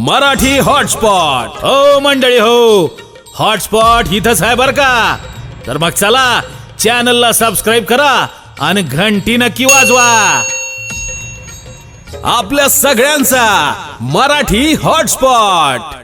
Marathi hotspot हो मंडळी हो, हॉटस्पॉट इथंच आहे बर का. तर मग चला चॅनलला सबस्क्राईब करा आणि घंटी नक्की वाजवा. आपल्या सगळ्यांचा मराठी हॉटस्पॉट.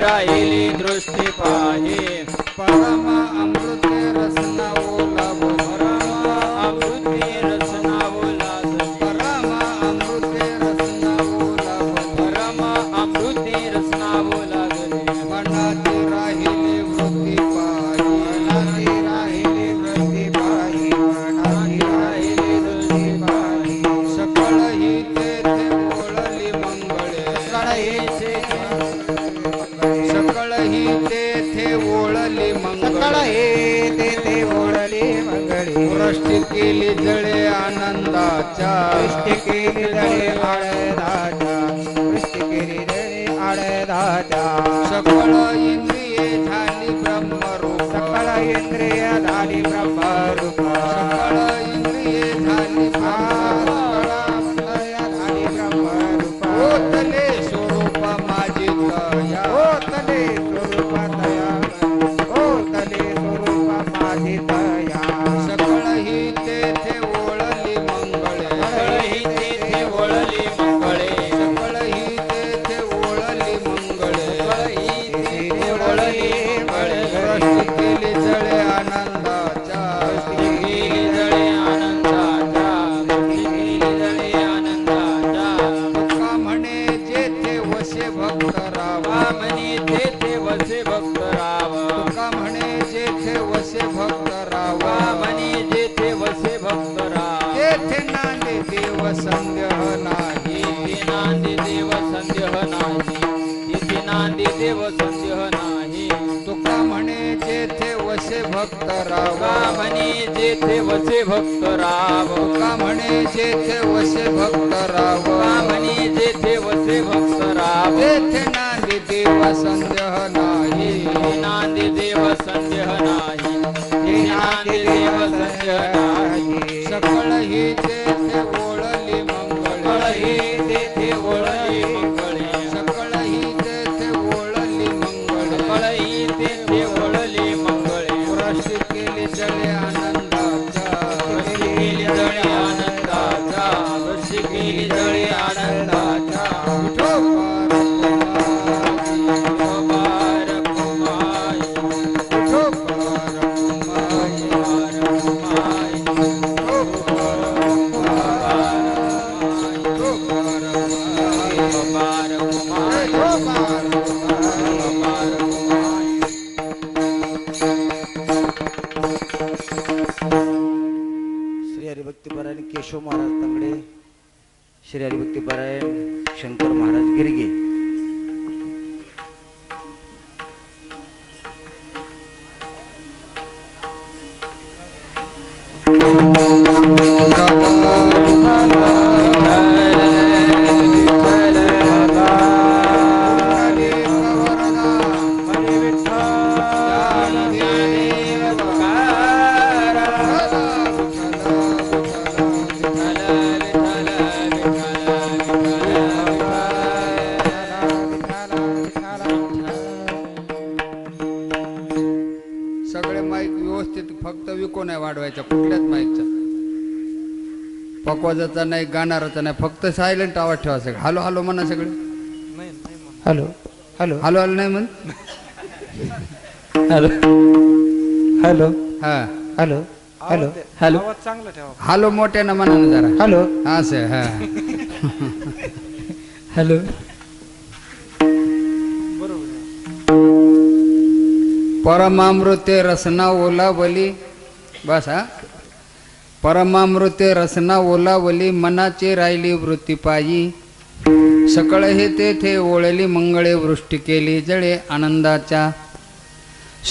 राहिली दृष्टी पाहे परम अमृते रसना ओलाव परम अमृते रसना ओलाव परम अमृते रसना ओलाव परम अमृते रसना ओलाव मनाची राहिली वृत्ती पाही मनाची राहिली वृत्ती पाही मनाची राहिली वृत्ती पाही सकळ ही तेथे ओळली मंगळे सकळ ही तेथे ओळली मंगळे तेथे ओळली मंगळे वृष्टी केली जळे आनंदाच्या वृष्टी केली जळे आनंदाच्या वृष्टी केली जळे आनंदाच्या सकळ इंद्रिये झाली ब्रह्मरूप सकळ इंद्रिय झाली ब्रह्मरूप सकळ इंद्रिये झाली झाली ब्रह्मरूप ओतले स्वरूप माझी दया ओतले स्वरूप दया ओतले स्वरूप माझी दया सकळ ही तेथे ओळली मंगळे सकळ ही तेथे ओळली मंगळे सकळ ही तेथे ओळली मंगळे सकळ ही तेथे ओळली मंगळे वृष्टी केली जळे आनंदाच्या वृष्टी केली जळे आनंदाच्या वृष्टी केली जळे आनंदाच्या तुका म्हणे जेथे वसे भक्त रावा म्हणे तेथे वसे भक्त जेथे वसंदेह नाही तुका म्हणे जेथे वसे भक्त राव तुका म्हणे जेथे वसे भक्त राव तुका म्हणे जेथे वसे भक्त राव तुका म्हणे जेथे वसे भक्त राव तेथे नांदी देवा संदेह नाही नांदी देव संदेह नाही नांदी देव संदेह नाही सकळ ही जेथे ओळली मंगळ ही तेथे ओळली मंगळे सकळ ही जेथे ओळली मंगळ कळई तेथे ओळली मंगळे वृष्टी केली जळे आनंदाचा वशी केली जळी आनंदाचा वशी केली जळी आनंदाचा बार कुमाई बार कुमाई श्री हरिभक्तीपरायण केशव महाराज तांगडे, श्री हरिभक्तीपरायण शंकर महाराज गिरगे. सगळे माईक व्यवस्थित फक्त विको नाही वाढवायचा कुठल्याच माईकचा पकवाजाचा नाही गाणाराचा नाही फक्त सायलेंट आवाज ठेवा सगळं हॅलो हॅलो म्हणा सगळे हॅलो हॅलो हॅलो हॅलो नाही म्हण हॅलो हॅलो हा हॅलो हॅलो हॅलो हॅलो मोठ्यानं म्हणा ना जरा हॅलो असं हा हॅलो. परमामृते रसना ओलावली बस हा परमामृते रसना ओलावली मनाची राहिली वृत्ती पायी सकळ हे तेथे ओळली मंगळे वृष्टी केली जळे आनंदाच्या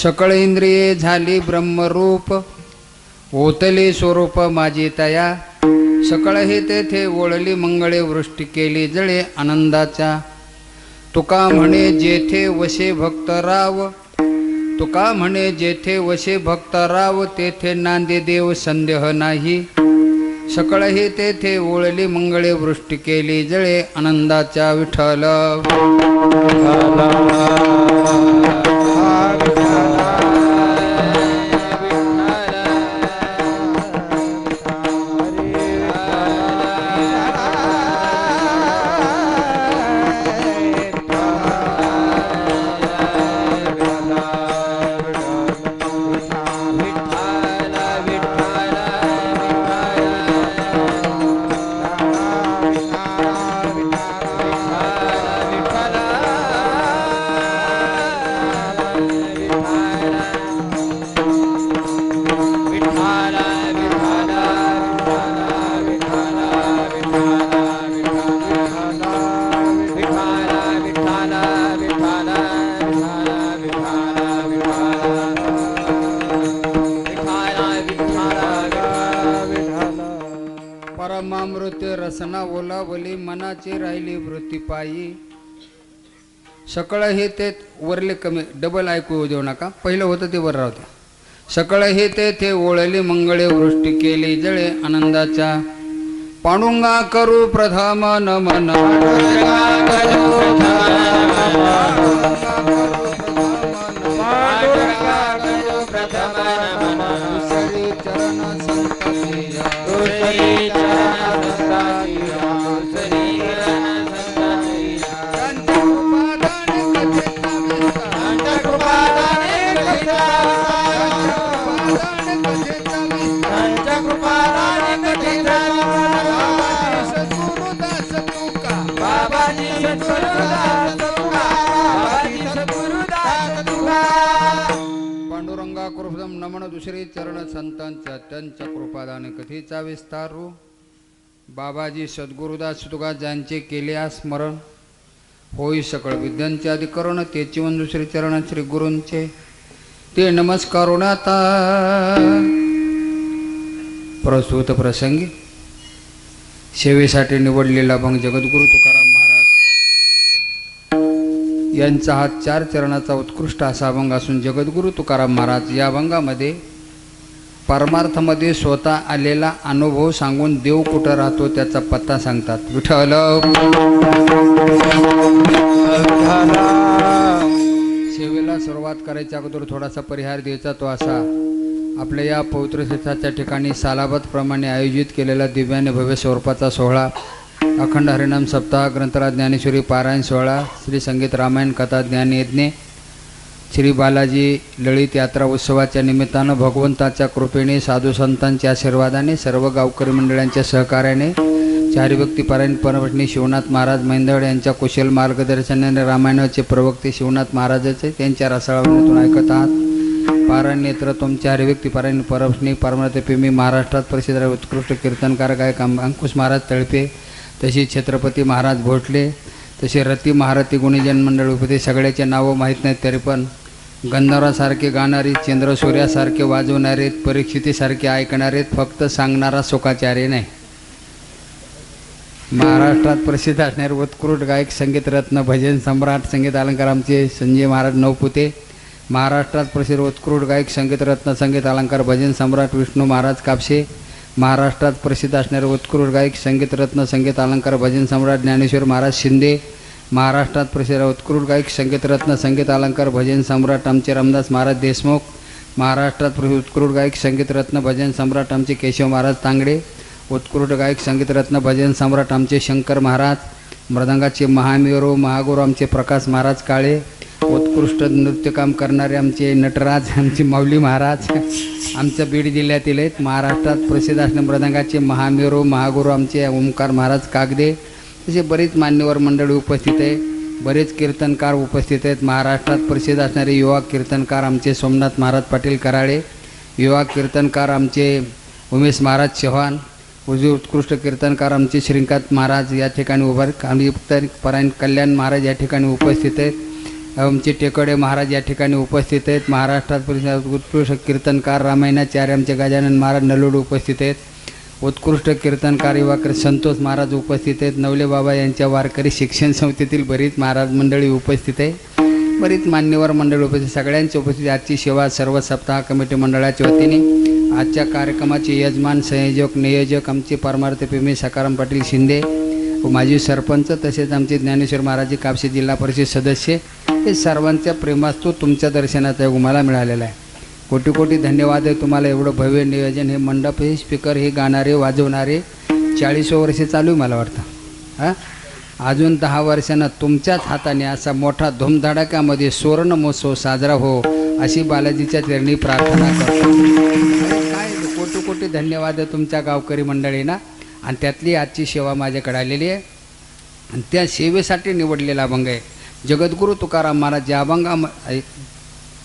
सकळ इंद्रिये झाली ब्रह्मरूप ओतले स्वरूप माझी तया सकळ हे तेथे ओळली मंगळे वृष्टी केली जळे आनंदाच्या तुका म्हणे जेथे वसे भक्त राव तुका म्हणे जेथे वसे भक्त राव तेथे नांदे देव संदेह नाही सकळ हे तेथे ओळली मंगळे वृष्टी केली जळे आनंदाच्या विठ्ठल परमामृत रसना ओलावली मनाची राहिली वृत्ती पायी सकळ हे ते वरले कमी डबल ऐकू देऊ नका पहिलं होतं ते वर राहतं सकळ हे ते ओळली मंगळे वृष्टी केली जळे आनंदाच्या पांडुंगा करू प्रथम नमन पांडुरंगा कृपदम नमन दुसरे चरण संतांच्या त्यांच्या कृपादान कथेचा विस्तारू बाबाजी सद्गुरुदास तुका ज्यांचे केले स्मरण होई सकळ विद्यांचे अधिकरण तेची वंदू श्री चरण श्री गुरूंचे ते नमस्कारून आता प्रस्तुत प्रसंगी सेवेसाठी निवडलेला भंग जगद्गुरु तुकाराम महाराज यांचा हा 4 चरणाचा उत्कृष्ट असा अभंग असून जगद्गुरु तुकाराम महाराज या अभंगामध्ये परमार्थामध्ये स्वतः आलेला अनुभव सांगून देव कुठं राहतो त्याचा पत्ता सांगतात. विठ्ठल सेवेला सुरुवात करायच्या अगोदर थोडासा परिहार द्यायचा तो असा. आपल्या या पवित्र तीर्थाच्या ठिकाणी सालाबतप्रमाणे आयोजित केलेला दिव्याने भव्य स्वरूपाचा सोहळा अखंड हरिनाम सप्ताह ग्रंथराज ज्ञानेश्वरी पारायण सोहळा श्री संगीत रामायण कथा ज्ञानयज्ञ श्री बालाजी ललित यात्रा उत्सवाच्या निमित्तानं भगवंताच्या कृपेने साधू संतांच्या आशीर्वादाने सर्व गावकरी मंडळांच्या सहकार्याने चारिभक्ती पारायण परमपत्नी शिवनाथ महाराज मैंदळ यांच्या कुशल मार्गदर्शनाने रामायणाचे प्रवक्ते शिवनाथ महाराजाचे त्यांच्या रसाळवणीतून ऐकत आहात. पारायण नेत्र तुमच्या हरिभक्ती पारायण परमपत्नी परमतेप्रेमी महाराष्ट्रात प्रसिद्ध उत्कृष्ट कीर्तनकार गायक अंकुश महाराज तळपे, तशी छत्रपती महाराज भोटले, तसे रती महारथी गुणीजन मंडळ उपते सगळ्याचे नावं माहीत नाहीत तरी पण गंधर्वासारखे गाणारे, चंद्रसूर्यासारखे वाजवणारे, परीक्षितीसारखे ऐकणारे, फक्त सांगणारा सुखाचार्य नाही. महाराष्ट्रात प्रसिद्ध असणारे उत्कृष्ट गायक संगीतरत्न भजन सम्राट संगीत अलंकार आमचे संजय महाराज नवपुते, महाराष्ट्रात प्रसिद्ध उत्कृष्ट गायक संगीतरत्न संगीत अलंकार भजन सम्राट विष्णू महाराज कापसे, महाराष्ट्रात प्रसिद्ध असणारे उत्कृष्ट गायक संगीतरत्न संगीत अलंकार भजन सम्राट ज्ञानेश्वर महाराज शिंदे, महाराष्ट्रात प्रसिद्ध उत्कृष्ट गायक संगीतरत्न संगीत अलंकार भजन सम्राट आमचे रामदास महाराज देशमुख, महाराष्ट्रात प्रसिद्ध उत्कृष्ट गायक संगीतरत्न भजन सम्राट आमचे केशव महाराज तांगडे, उत्कृष्ट गायक संगीतरत्न भजन सम्राट आमचे शंकर महाराज, मृदंगाचे महामेरू महागुरू आमचे प्रकाश महाराज काळे, उत्कृष्ट नृत्यकाम करणारे आमचे नटराज आमचे माऊली महाराज आमच्या बीड जिल्ह्यातील आहेत. महाराष्ट्रात प्रसिद्ध असणारे मृदंगाचे महामेरू महागुरू आमचे ओमकार महाराज कागदे, तसे बरेच मान्यवर मंडळी उपस्थित आहे, बरेच कीर्तनकार उपस्थित आहेत. महाराष्ट्रात प्रसिद्ध असणारे युवा कीर्तनकार आमचे सोमनाथ महाराज पाटील कराळे, युवा कीर्तनकार आमचे उमेश महाराज चव्हाण, उत्कृष्ट कीर्तनकार आमचे श्रीकांत महाराज या ठिकाणी पारायण कल्याण महाराज या ठिकाणी उपस्थित आहेत. आमचे टेकडे महाराज या ठिकाणी उपस्थित आहेत. महाराष्ट्रात उत्कृष्ट कीर्तनकार रामायणाचार्य आमचे गजानन महाराज नलोड उपस्थित आहेत. उत्कृष्ट कीर्तनकार युवा संतोष महाराज उपस्थित आहेत. नवले बाबा यांच्या वारकरी शिक्षण संस्थेतील बरीच महाराज मंडळी उपस्थित आहे, बरीच मान्यवर मंडळी उपस्थित. सगळ्यांची उपस्थिती आजची सेवा सर्व सप्ताह कमिटी मंडळाच्या वतीने आजच्या कार्यक्रमाचे यजमान संयोजक नियोजक आमचे परमार्थप्रेमी सकाराम पाटील शिंदे, माजी सरपंच, तसेच आमचे ज्ञानेश्वर महाराज कापसे जिल्हा परिषद सदस्य, हे सर्वांच्या प्रेमास्तू तुमच्या दर्शनाचा योग मला मिळालेला आहे. कोटी कोटी धन्यवाद आहे तुम्हाला. एवढं भव्य नियोजन, हे मंडप, हे स्पीकर, हे गाणारे वाजवणारे 40 वर्षे चालू आहे मला वाटतं. हां, अजून 10 वर्षांना तुमच्याच हाताने असा मोठा धूमधडाक्यामध्ये सुवर्ण महोत्सव साजरा हो अशी बालाजीच्या चरणी प्रार्थना करतो. काय कोटी कोटी धन्यवाद आहे तुमच्या गावकरी मंडळींना. आणि त्यातली आजची सेवा माझ्याकडे आलेली आहे आणि त्या सेवेसाठी निवडलेला अभंग आहे जगद्गुरु तुकाराम महाराज. या अभंगा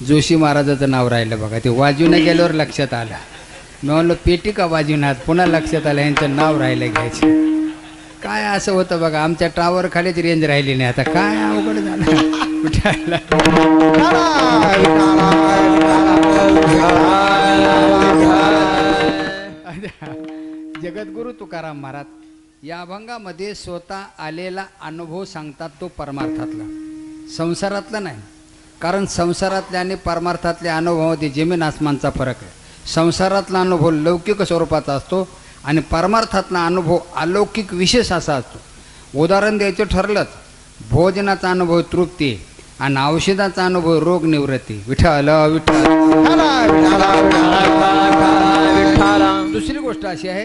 जोशी महाराजाचं नाव राहिलं बघा. ते वाजून गेल्यावर लक्षात आलं. मी म्हणलो पेटी का वाजूनात, पुन्हा लक्षात आलं यांचं नाव राहिलं घ्यायचं. काय असं होतं बघा, आमच्या टावर खालीच रेंज राहिली नाही. आता काय अवघड झालं. जगद्गुरु तुकाराम महाराज या अभंगामध्ये स्वतः आलेला अनुभव सांगतात, तो परमार्थातला, संसारातला नाही. कारण संसारातल्या आणि परमार्थातल्या अनुभवामध्ये जमीन आसमानचा फरक आहे. संसारातला अनुभव लौकिक स्वरूपाचा असतो आणि परमार्थातला अनुभव अलौकिक विशेष असा असतो. उदाहरण द्यायचं ठरलंच, भोजनाचा अनुभव तृप्ती आणि औषधाचा अनुभव रोग निवृत्ती. विठ्ठल विठ्ठल. दुसरी गोष्ट अशी आहे,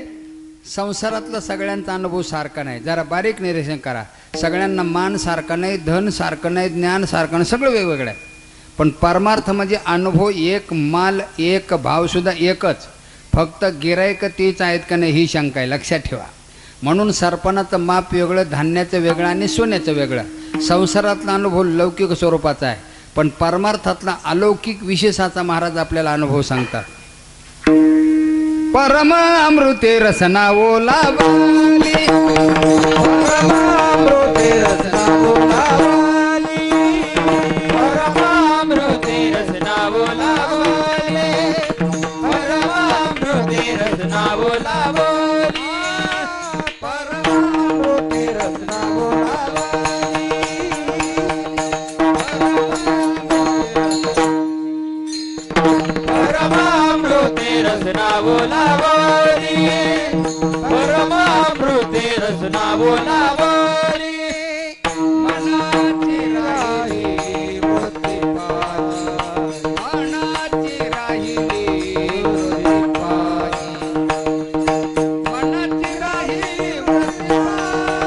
संसारातला सगळ्यांचा अनुभव सारखा नाही. जरा बारीक निरीक्षण करा. सगळ्यांना मान सारखा नाही, धन सारखं नाही, ज्ञान सारखं नाही, सगळं वेगवेगळं आहे. पण परमार्थ म्हणजे अनुभव एक, माल एक, भावसुद्धा एकच. फक्त गिरायक तीच आहेत का नाही ही शंका आहे, लक्षात ठेवा. म्हणून सरपणाचं माप वेगळं, धान्याचं वेगळं आणि सोन्याचं वेगळं. संसारातला अनुभव लौकिक स्वरूपाचा आहे, पण परमार्थातला अलौकिक विशेषाचा महाराज आपल्याला अनुभव सांगतात. परम अमृते रसना ओलावली, परम अमृते रसना ओलावली, बोलावरी परमामृते रसना बोलावरी मनाची राहिली वृत्ती पायी, मनाची राहिली वृत्ती पायी, मनाची राहिली वृत्ती पायी,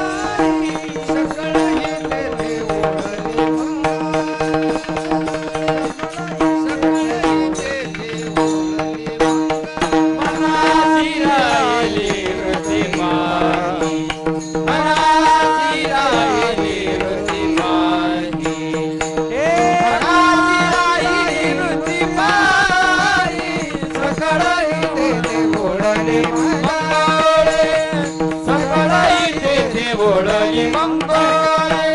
सकळ येते ते ओढली मंगळ, सकळ येते ते ओढली मंगळ. मनाची राहिली वृत्ती पायी, मनाची राहिली वृत्ती पायी, मनाची राहिली वृत्ती पायी, सकळ येते ते ओढली मंगळे, सकळ येते ते ओढली मंगळे.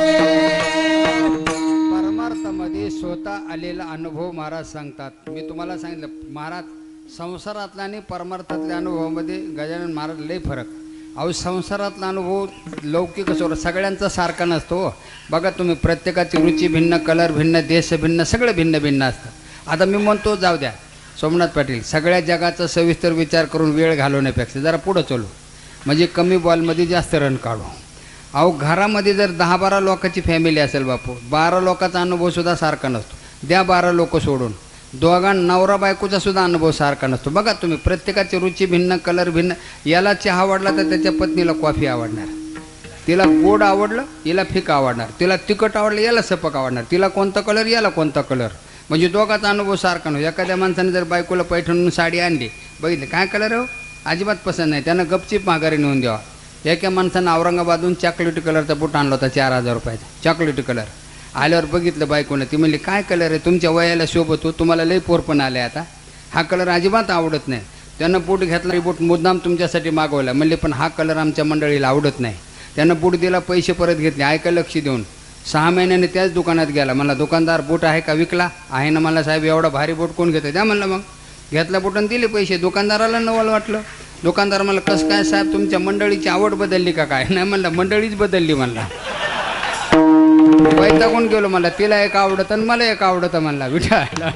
परमार्थामध्ये स्वतः आलेला अनुभव महाराज सांगतात. मी तुम्हाला सांगितलं महाराज संसारातला आणि परमार्थातल्या अनुभवामध्ये गजानन महाराज लय फरक. अहो संसारातला अनुभव लौकिक असो सगळ्यांचा सारखा नसतो हो. बघा तुम्ही प्रत्येकाची रुची भिन्न, कलर भिन्न, देश भिन्न, सगळं भिन्न भिन्न असतं. आता मी म्हणतो जाऊ द्या सोमनाथ पाटील, सगळ्या जगाचा सविस्तर विचार करून वेळ घालवण्यापेक्षा जरा पुढं चलू, म्हणजे कमी बॉलमध्ये जास्त रन काढू. अहो घरामध्ये जर 10-12 लोकांची फॅमिली असेल बापू, 12 लोकांचा अनुभवसुद्धा सारखा नसतो. द्या 12 लोक सोडून, दोघां नवरा बायकोचा सुद्धा अनुभव सारखा नसतो. बघा तुम्ही प्रत्येकाची रुची भिन्न, कलर भिन्न. याला चहा आवडला तर त्याच्या पत्नीला कॉफी आवडणार, तिला गोड आवडलं हिला फिक आवडणार, तिला तिखट आवडलं याला सपक आवडणार, तिला कोणता कलर याला कोणता कलर, म्हणजे दोघांचा अनुभव सारखा नसतो. एखाद्या माणसाने जर बायकोला पैठणून साडी आणली, बघितले काय कलर आहे हो, अजिबात पसंत नाही, त्यानं गपचीप माघारी नेऊन द्यावा. एका माणसानं औरंगाबादहून चॉकलेटी कलरचा बूट आणला होता 4000 रुपयाचा चॉकलेटी कलर. आल्यावर बघितलं बायकोनं, ती म्हणली काय कलर आहे, तुमच्या वयाला शोभत हो, तुम्हाला लई पोरपण आले आता, हा कलर अजिबात आवडत नाही. त्यानं बूट घेतला, बूट मुद्दाम तुमच्यासाठी मागवला. म्हणले पण हा कलर आमच्या मंडळीला आवडत नाही. त्यानं बूट दिला, पैसे परत घेतले, ऐका लक्ष देऊन. 6 महिन्याने त्याच दुकानात गेला. मला दुकानदार बूट आहे का, विकला आहे ना, मला साहेब एवढा भारी बूट कोण घेतं, द्या म्हणलं. मग घेतला बूट आणि दिले पैसे. दुकानदाराला नवल वाटलं. दुकानदार मला कसं काय साहेब तुमच्या मंडळीची आवड बदलली का काय, नाही म्हणलं मंडळीच बदलली म्हणला. वैतागून गेलो मला, तिला एक आवडत आणि मला एक आवडत म्हणला. विठाला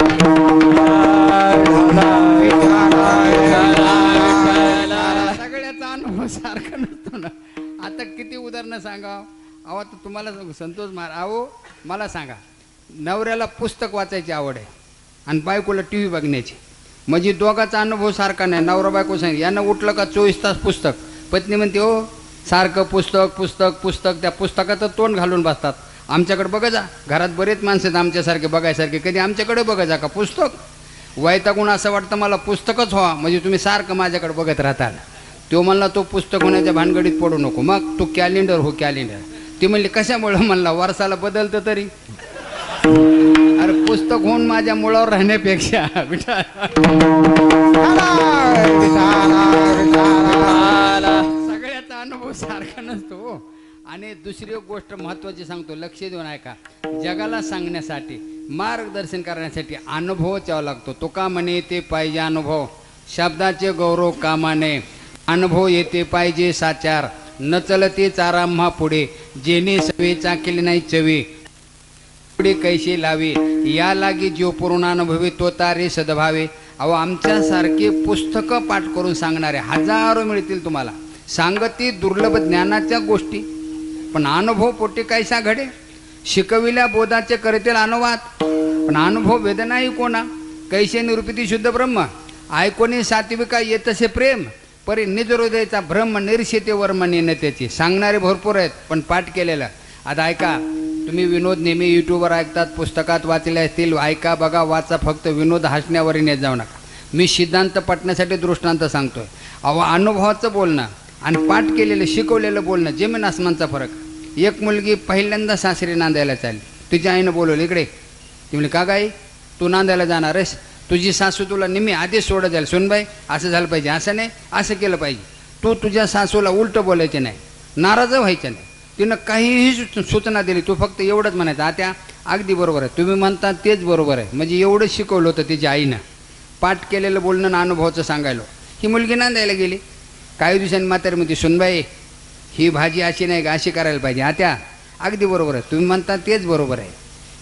सगळ्याचा अनुभव सारखा नसतो ना. आता किती उदाहरणं सांगा. अहो आता तुम्हाला संतोष अहो मला सांगा, नवऱ्याला पुस्तक वाचायची आवड आहे आणि बायकोला टी व्ही बघण्याची, म्हणजे दोघाचा अनुभव सारखा नाही. नवरा बायको सांग यांना उठलं का 24 तास पुस्तक, पत्नी म्हणते हो सारखं पुस्तक पुस्तक पुस्तक, त्या पुस्तकाचं तोंड घालून बसतात. आमच्याकडे बघा जा, घरात बरेच माणसं आहेत आमच्यासारखे बघायसारखे, कधी आमच्याकडे बघा जा का पुस्तक. वैतागून असं वाटतं मला पुस्तकच व्हा, म्हणजे तुम्ही सारखं माझ्याकडे बघत राहताल. तो म्हणला तो पुस्तक होण्याच्या भानगडीत पडू नको, मग तू कॅलेंडर हो कॅलेंडर. ती म्हणली कशामुळं, म्हणला वर्षाला बदलतं तरी. अरे पुस्तक होऊन माझ्या मुळावर राहण्यापेक्षा सगळ्याचा अनुभव सारखा नसतो. आणि दुसरी गोष्ट महत्वाची सांगतो, लक्ष देऊन ऐका. जगाला सांगण्यासाठी मार्गदर्शन करण्यासाठी अनुभव यावा लागतो. तो का म्हणे ते पाहिजे अनुभव, शब्दाचे गौरव कामाने, अनुभव येते पाहिजे साचार, न चलते चारा म्हा पुढे, जेणे सवे चाकेले नाही चवे, पुढे कैसे लावे, या लागी जीव पूर्णानुभवी तो तारे सद्भावे. अहो आमच्यासारखे पुस्तकं पाठ करून सांगणारे हजारो मिळतील तुम्हाला, सांगती दुर्लभ ज्ञानाच्या गोष्टी, पण अनुभव पोटी कैसा घडे, शिकविल्या बोधाचे करतील अनुवाद, पण अनुभव वेदनाही कोणा, कैसे निरूपिती शुद्ध ब्रह्म, ऐकोनी सात्विका येतसे प्रेम, परी निज हृदयाचा ब्रह्म निर्षेते वर्म नेनतेची. सांगणारे भरपूर आहेत पण पाठ केलेलं. आता ऐका, तुम्ही विनोद नेहमी यूट्यूबवर ऐकतात, पुस्तकात वाचले असतील, ऐका बघा वाचा, फक्त विनोद हसण्यावर नेत जाऊ नका. मी सिद्धांत पटण्यासाठी दृष्टांत सांगतोय. अहो अनुभवाचं बोलणं आणि पाठ केलेलं शिकवलेलं बोलणं जमीन आसमानचा फरक. एक मुलगी पहिल्यांदा सासरी नांदायला चालली, तिच्या आईनं बोलवलं इकडे. ती म्हणली का गाई तू नांदायला जाणार आहेस, तुझी सासू तुला नेहमी आधीच सोडत जाईल, सुनबाई असं झालं पाहिजे, असं नाही असं केलं पाहिजे, तू तुझ्या सासूला उलटं बोलायचं नाही, नाराज व्हायचं नाही. तिनं काहीही सूचना दिली, तू फक्त एवढंच म्हणायचं आत्या अगदी बरोबर आहे, तुम्ही म्हणता तेच बरोबर आहे. म्हणजे एवढं शिकवलं होतं तिच्या आईनं, पाठ केलेलं बोलणं ना अनुभवाचं सांगायलो. ही मुलगी नांदायला गेली. काही दिवसांनी म्हातारी म्हणते सुनबाई ही भाजी अशी नाही का, अशी करायला पाहिजे, आत्या अगदी बरोबर आहे, तुम्ही म्हणता तेच बरोबर आहे.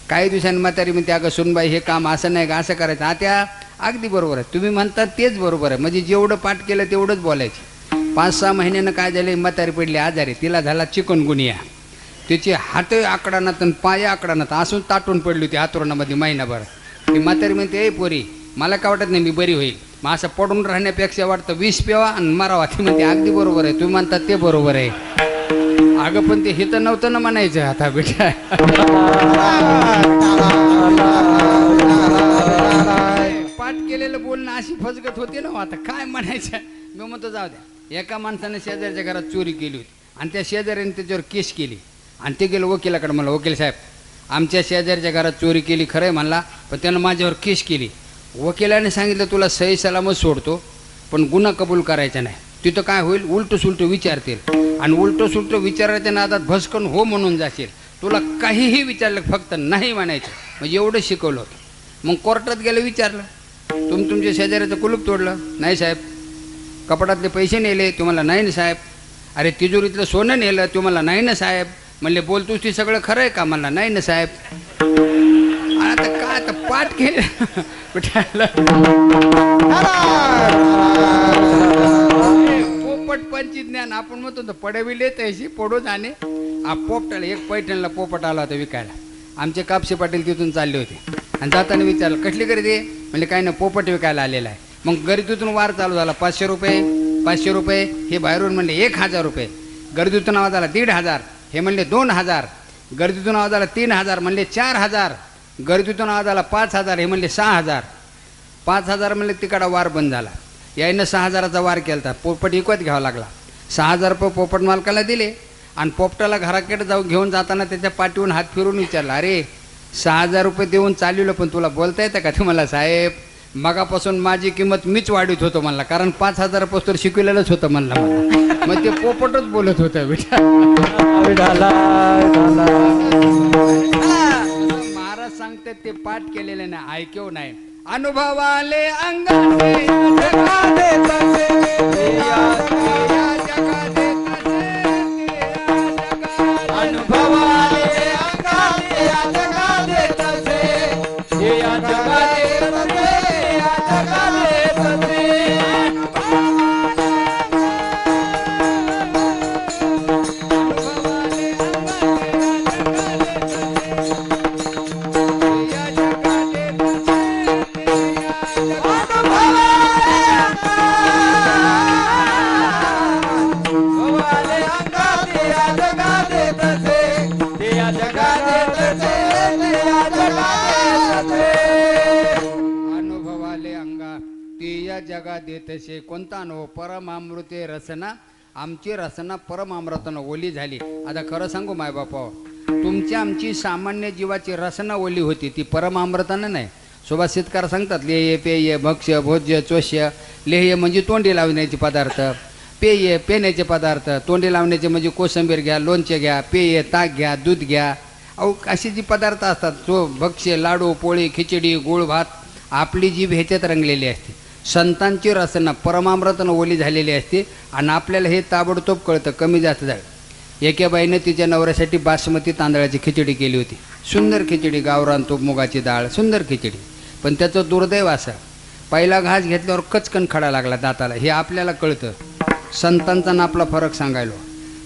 काही दिवसांनी म्हातारी म्हणते अगं सुनबाई हे काम असं नाही का, असं करायचं, आत्या अगदी बरोबर आहे, तुम्ही म्हणता तेच बरोबर आहे. म्हणजे जेवढं पाठ केलं तेवढंच बोलायचं. 5-6 महिन्यानं काय झालं, म्हातारी पडली आजारी, तिला झाला चिकनगुनिया. तिचे हात आकडानात आणि पाय आकडानात असून ताटून पडली होती आतुरणामध्ये महिनाभर. ती म्हातारी म्हणते, ए पोरी मला काय वाटत नाही मी बरी होईल, मग असं पडून राहण्यापेक्षा वाटतं विष प्यावा आणि मारावा. ती म्हणते अगदी बरोबर आहे, तुम्ही म्हणतात ते बरोबर आहे. अगं पण ते हित नव्हतं ना म्हणायचं आता बेटा. पाठ केलेलं बोलणं अशी फसगत होते ना, आता काय म्हणायचं. मी म्हणतो जाऊ द्या. एका माणसाने शेजारच्या घरात चोरी केली होती आणि त्या शेजाऱ्याने त्याच्यावर केस केली आणि ते गेलं वकिलाकडे. म्हणलं वकील साहेब आमच्या शेजारच्या घरात चोरी केली खरं आहे म्हणला, पण त्यानं माझ्यावर केस केली. वकिलाने सांगितलं तुला सही सलामत सोडतो पण गुन्हा कबूल करायचा नाही. तिथं काय होईल, उलटं सुलटं विचारतील आणि उलटं सुलटं विचारायच्या नादात भस्कन हो म्हणून जाशील. तुला काहीही विचारलं फक्त नाही म्हणायचं. म्हणजे एवढं शिकवलं होतं. मग कोर्टात गेलं, विचारलं तुमच्या शेजाऱ्याचं कुलूप तोडलं? नाही साहेब. कपाटातले पैसे नेले? तुम्हाला नाही ना साहेब. अरे तिजोरीतलं सोनं नेलं? तुम्हाला नाही ना साहेब. म्हणले बोलतोस ती सगळं खरं आहे का? मला नाही ना साहेब. आता काय आता पाठ केलं पोपट पंचित ज्ञान आपण म्हणतो तर पडविले तशी पडू जाणे. पोपटाला एक पैठणला पोपट आला होता विकायला. आमचे कापसे पाटील तिथून चालले होते आणि जाताना विचारलं कसली खरेदी? म्हणजे काय ना पोपट विकायला आलेला आहे. मग गर्दीतून वार चालू झाला. 500 रुपये 500 रुपये. हे बाहेरून म्हणले 1000 रुपये. गर्दीतून आवाज आला 1500. हे म्हणले 2000. गर्दीतून आवाज आला 3000. म्हणले 4000. गर्दीतून आवाज आला 5000. हे म्हणले 6000. 5000 म्हणले तिकडा वार बंद झाला. यायनं 6000चा वार केला. पोपट विकत घ्यावा लागला. 6000 रुपये पोपट मालकाला दिले आणि पोपटाला घराकडे जाऊन घेऊन जाताना त्याच्या पाठीवरून हात फिरून विचारला, अरे 6000 रुपये देऊन चालवलं पण तुला बोलता येतं का? तुम्हाला साहेब मगापासून माझी किंमत मीच वाढीत होतो म्हणला, कारण 5000 पुस्तक शिकवलेलंच होतं म्हणला मला. मग ते पोपटच बोलत होतं बेटा. महाराज सांगतात ते पाठ केलेले नाही, ऐकव नाही. अनुभवाले अंगाने जगा देतसे. कोणता अनुभव? परमामृते रसना. आमची रसना परमामृतानं ओली झाली. आता खरं सांगू माय बापा, तुमची आमची सामान्य जीवाची रसना ओली होती, ती परमामृतानं नाही. सुभाषितकार सांगतात लेय पेय भक्ष्य भोज्य चोष्य. लेह्य म्हणजे तोंडी लावण्याचे पदार्थ, पेय पेण्याचे पदार्थ. तोंडी लावण्याचे म्हणजे कोशिंबीर घ्या, लोणचे घ्या, पेय ताक घ्या, दूध घ्या. अहो असे जी पदार्थ असतात, तो भक्ष्य लाडू पोळी खिचडी गोळ भात, आपली जीभ ह्याच्यात रंगलेली असते. संतांची रसना परमामृतानं ओली झालेली असते आणि आपल्याला हे ताबडतोब कळतं कमी जास्त झालं. एका बाईनं तिच्या नवऱ्यासाठी बासमती तांदळाची खिचडी केली होती. सुंदर खिचडी, गावरान तूप मुगाची डाळ, सुंदर खिचडी. पण त्याचं दुर्दैव असं, पहिला घास घेतल्यावर कचकन खडा लागला दाताला. हे आपल्याला कळतं. संतांचा ना आपला फरक सांगायलो.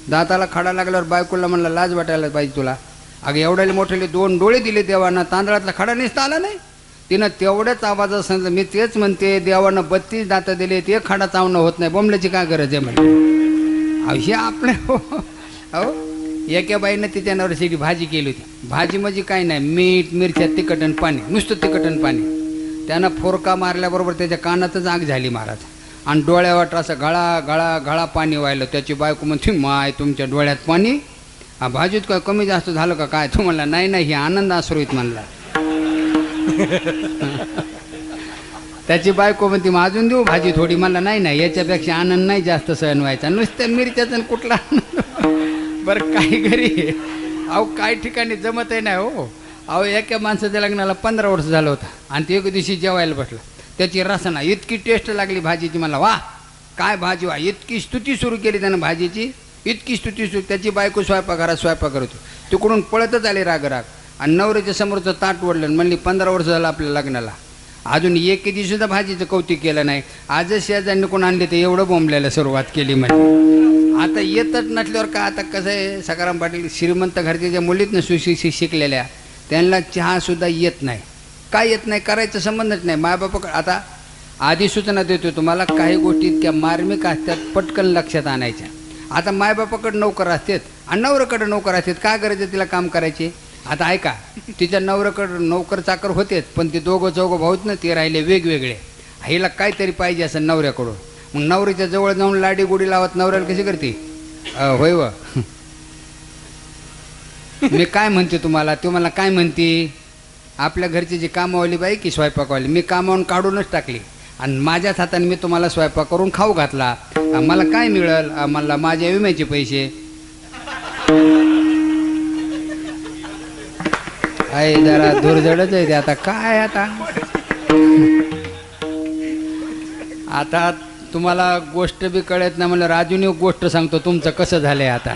दाताला खडा लागल्यावर बायकोला म्हणला लाज वाटायला पाहिजे तुला. अगं एवढ्याला मोठ्याले 2 डोळे दिले देवानं, तांदळातला खडा नेसता आला नाही. तिनं तेवढ्याच आवाजात सांगितलं, मी तेच म्हणते देवानं 32 दातं दिले, ते खडा चावणं होत नाही, बोंबल्याची काय गरज आहे म्हणजे. हे आपले अहो एका बाईनं तिच्या नवऱ्यासाठी भाजी केली होती. भाजी म्हणजे काय नाही, मीठ मिरच्या तिखट आणि पाणी, नुसतं तिखट आणि पाणी. त्यानं फोरका मारल्याबरोबर त्याच्या कानातच आग झाली महाराज आणि डोळ्यावाट असं गळा गळा गळा पाणी व्हायलं. त्याची बायको म्हणते माय तुमच्या डोळ्यात पाणी, भाजीत काय कमी जास्त झालं का काय? तो म्हणला नाही नाही, ही आनंद आश्रयित म्हणला. त्याची बायको म्हणते मग अजून देऊ भाजी थोडी? मला नाही नाही, याच्यापेक्षा आनंद नाही जास्त सहन व्हायचा. नुसत्या मिरच्याचा कुठला बरं काही घरी अहो काही ठिकाणी जमत आहे नाही हो. अहो एका माणसाच्या लग्नाला 15 वर्ष झालं होतं आणि ते एक दिवशी जेवायला बसलं. त्याची रसना इतकी टेस्ट लागली भाजीची, मला वा काय भाजी वा. इतकी स्तुती सुरू केली त्यानं भाजीची, इतकी स्तुती सुरू. त्याची बायको स्वयंपाकघरात स्वयंपाक करत होती. तिकडून पळतच आले राग राग आणि नवऱ्याच्या समोरचं ताट ओढलं. म्हणली 15 वर्ष झालं आपल्या लग्नाला अजून एकेदी सुद्धा भाजीचं कौतुक केलं नाही. आजच शेजारने कोण आणले ते एवढं बोंबल्याला सुरुवात केली म्हणजे. आता येतच नसल्यावर का, आता कसं आहे सकाराम पाटील श्रीमंत घरच्या मुलीत ना सुशिक्षित शिकलेल्या त्यांना चहा सुद्धा येत नाही. काय येत नाही, करायचं संबंधच नाही. मायबापाकडे आता आधी सूचना देतो तुम्हाला, काही गोष्टी इतक्या मार्मिक असतात पटकन लक्षात आणायच्या. आता मायबापाकडे नोकर असतात आणि नवऱ्याकडे नोकर असतात, काय करायचं तिला काम करायचे. आता ऐका, तिच्या नवऱ्याकडं नोकर चाकर होतेच, पण ते दोघं चौघं भाऊच ना ते राहिले वेगवेगळे. हिला काहीतरी पाहिजे असं नवऱ्याकडून. मग नवरीच्या जवळ जाऊन लाडी गोडी लावत नवऱ्याला कशी करते, होय व मी काय म्हणते तुम्हाला, तू मला काय म्हणते. आपल्या घरची जी कामावाली बाई की स्वयंपाकवाली, मी कामावून काढूनच टाकली आणि माझ्याच हाताने मी तुम्हाला स्वयंपाक करून खाऊ घातला. मला काय मिळेल, मला माझ्या विम्याचे पैसे. आहे जरा दुर्जडच आहे ते. आता काय आता तुम्हाला गोष्ट बी कळत नाही म्हणलं राजूने एक गोष्ट सांगतो तुमचं कसं झालंय. आता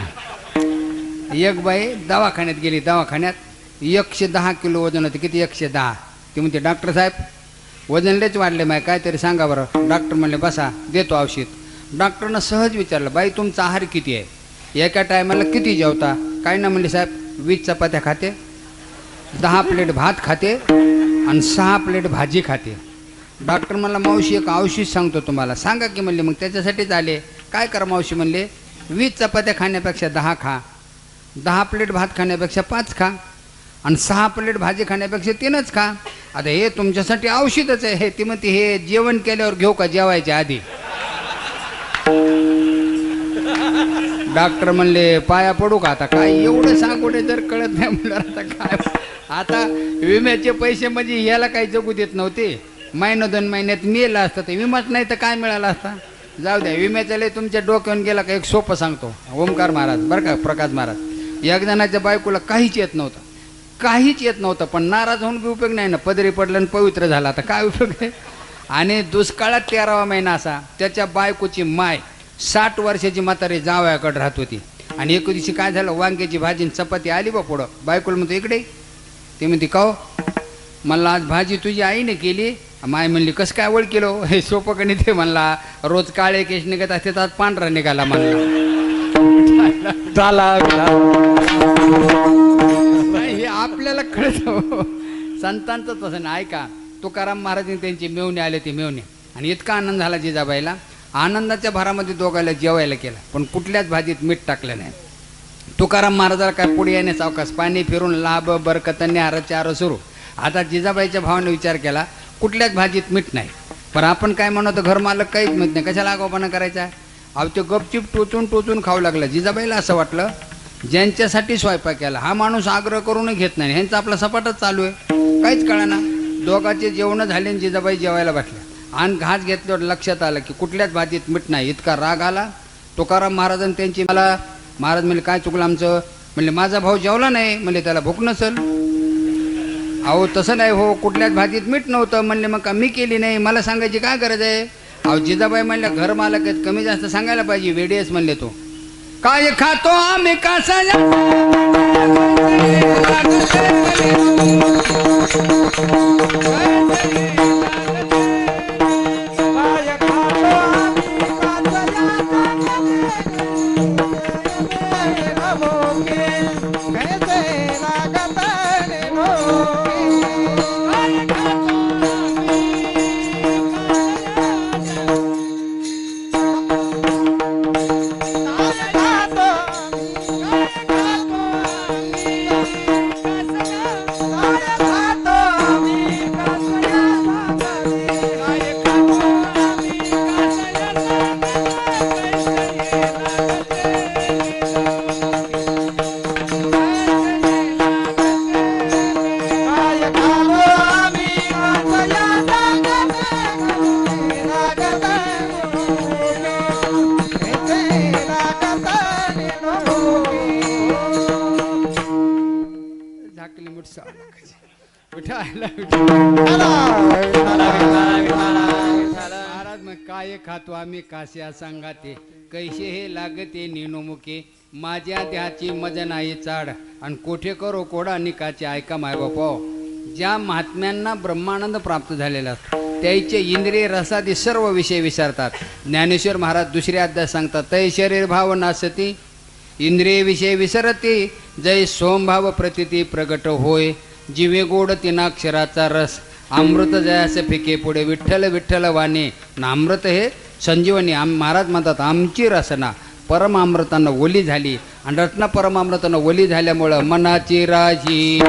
एक बाई दवाखान्यात गेली, दवाखान्यात 110 किलो वजन होते. किती 110. ती म्हणते डॉक्टर साहेब वजन लयच वाढले माय, काहीतरी सांगा बरं. डॉक्टर म्हणले बसा देतो औषध. डॉक्टरनं सहज विचारलं बाई तुमचा आहार किती आहे, एका टायमाला किती जेवता. काय ना म्हणले साहेब 20 चपात्या खाते, 10 प्लेट भात खाते आणि 6 प्लेट भाजी खाते. डॉक्टर म्हणला मावशी एक औषध सांगतो तुम्हाला, सांगा की म्हणले. मग त्याच्यासाठीच आले. काय करा मावशी म्हणले, 20 चपात्या खाण्यापेक्षा 10 खा, 10 प्लेट भात खाण्यापेक्षा 5 खा आणि 6 प्लेट भाजी खाण्यापेक्षा 3च खा. आता हे तुमच्यासाठी औषधच आहे. हे ती म्हणते हे जेवण केल्यावर घेऊ का जेवायच्या आधी. डॉक्टर म्हणले पाया पडू का. आता काय एवढं सांगून जर कळत नाही म्हणलं आता काय. आता विम्याचे पैसे म्हणजे याला काही जगू देत नव्हते. महिना 2 महिन्यात मिळाला असतं, ते विमाच नाही तर काय मिळाला असता. जाऊ द्या, विम्याच्या लय तुमच्या डोक्यावरून गेला का. एक सोपं सांगतो, ओमकार महाराज बरं का, प्रकाश महाराज. एक जणाच्या बायकोला काहीच येत नव्हतं, काहीच येत नव्हतं, पण नाराज होऊन बी उपयोग नाही ना. पदरी पडलं आणि पवित्र झाला, आता काय उपयोग आहे. आणि दुष्काळात 13वा महिना असा. त्याच्या बायकोची माय 60 वर्षाची म्हातारी जावयाकडे राहत होती. आणि एक दिवशी काय झालं, वांग्याची भाजी चपाती आली बा पुढं. बायकोला म्हणतो इकडे. ते म्हणते का हो, मला आज भाजी तुझी आईने केली. माय म्हणली कसं काय ओळख केलो. हे सोपं कणी ते म्हणला रोज काळे केस निघत असते तर आज पांढरा निघाला म्हणला. हे आपल्याला कळतं. संतांचं तसं नाही. ऐका, तुकाराम महाराजांनी त्यांची मेवणे आले, ते मेवणे, आणि इतका आनंद झाला जिजाबाईला. आनंदाच्या भरामध्ये दोघायला जेवायला केलं, पण कुठल्याच भाजीत मीठ टाकलं नाही. तुकाराम महाराजाला काय पुढे येणे सावकाश, पाणी फिरून लाभ बरकतने आरचार सुरू. आता जिजाबाईच्या भावाने विचार केला कुठल्याच भाजीत मीठ नाही, पण आपण काय म्हणतो घरमालक काहीच मीठ नाही, कशाला आगाऊपणा करायचा. अहो ते गपचिप टोचून टोचून खाऊ लागला. जिजाबाईला असं वाटलं ज्यांच्यासाठी स्वयंपाक केला हा माणूस आग्रह करूनही घेत नाही, ह्यांचा आपला सपाटच चालू आहे. काहीच कळना. दोघांचे जेवण झाले आणि जिजाबाई जेवायला बसल्या. आणि घास घेतल्यावर लक्षात आलं की कुठल्याच भाजीत मीठ नाही. इतका राग आला तुकाराम महाराजांनी त्यांची. मला महाराज म्हणले काय चुकलं आमचं. म्हणले माझा भाऊ जेवला नाही. म्हणले त्याला भूक नसल. अहो तसं नाही हो, कुठल्याच भाजीत मीठ नव्हतं. म्हणले मग का मी केली नाही, मला सांगायची काय गरज आहे. अहो जिजाबाई म्हणल्या घर मालक आहेत, कमी जास्त सांगायला पाहिजे. वेडीस म्हणले तो काय खातो आम्ही कसा. महाराज मग काय खातो आम्ही कास्या सांगाते, कैसे हे लागते निनोमुके. माझ्या देहाची मजा नाही चाड आणि कोठे करो कोडा निकाचे. ऐका माय बापा, ज्या महात्म्यांना ब्रह्मानंद प्राप्त झालेला असतो त्याचे इंद्रिय रसादी सर्व विषय विसरतात. ज्ञानेश्वर महाराज दुसरे अध्याय सांगतात, तै शरीर भाव नासती इंद्रिय विषय विसरती, जय सोमभाव प्रतिती प्रगट होय, जीवे गोड तिनाक्षराचा रस, अमृत जयासे फिके पुढे, विठ्ठल विठ्ठल वाणे नामृत हे संजीवनी. महाराज म्हणतात आमची रसना परमामृतानं ओली झाली आणि रत्ना परमामृतानं ओली झाल्यामुळं मनाची राजी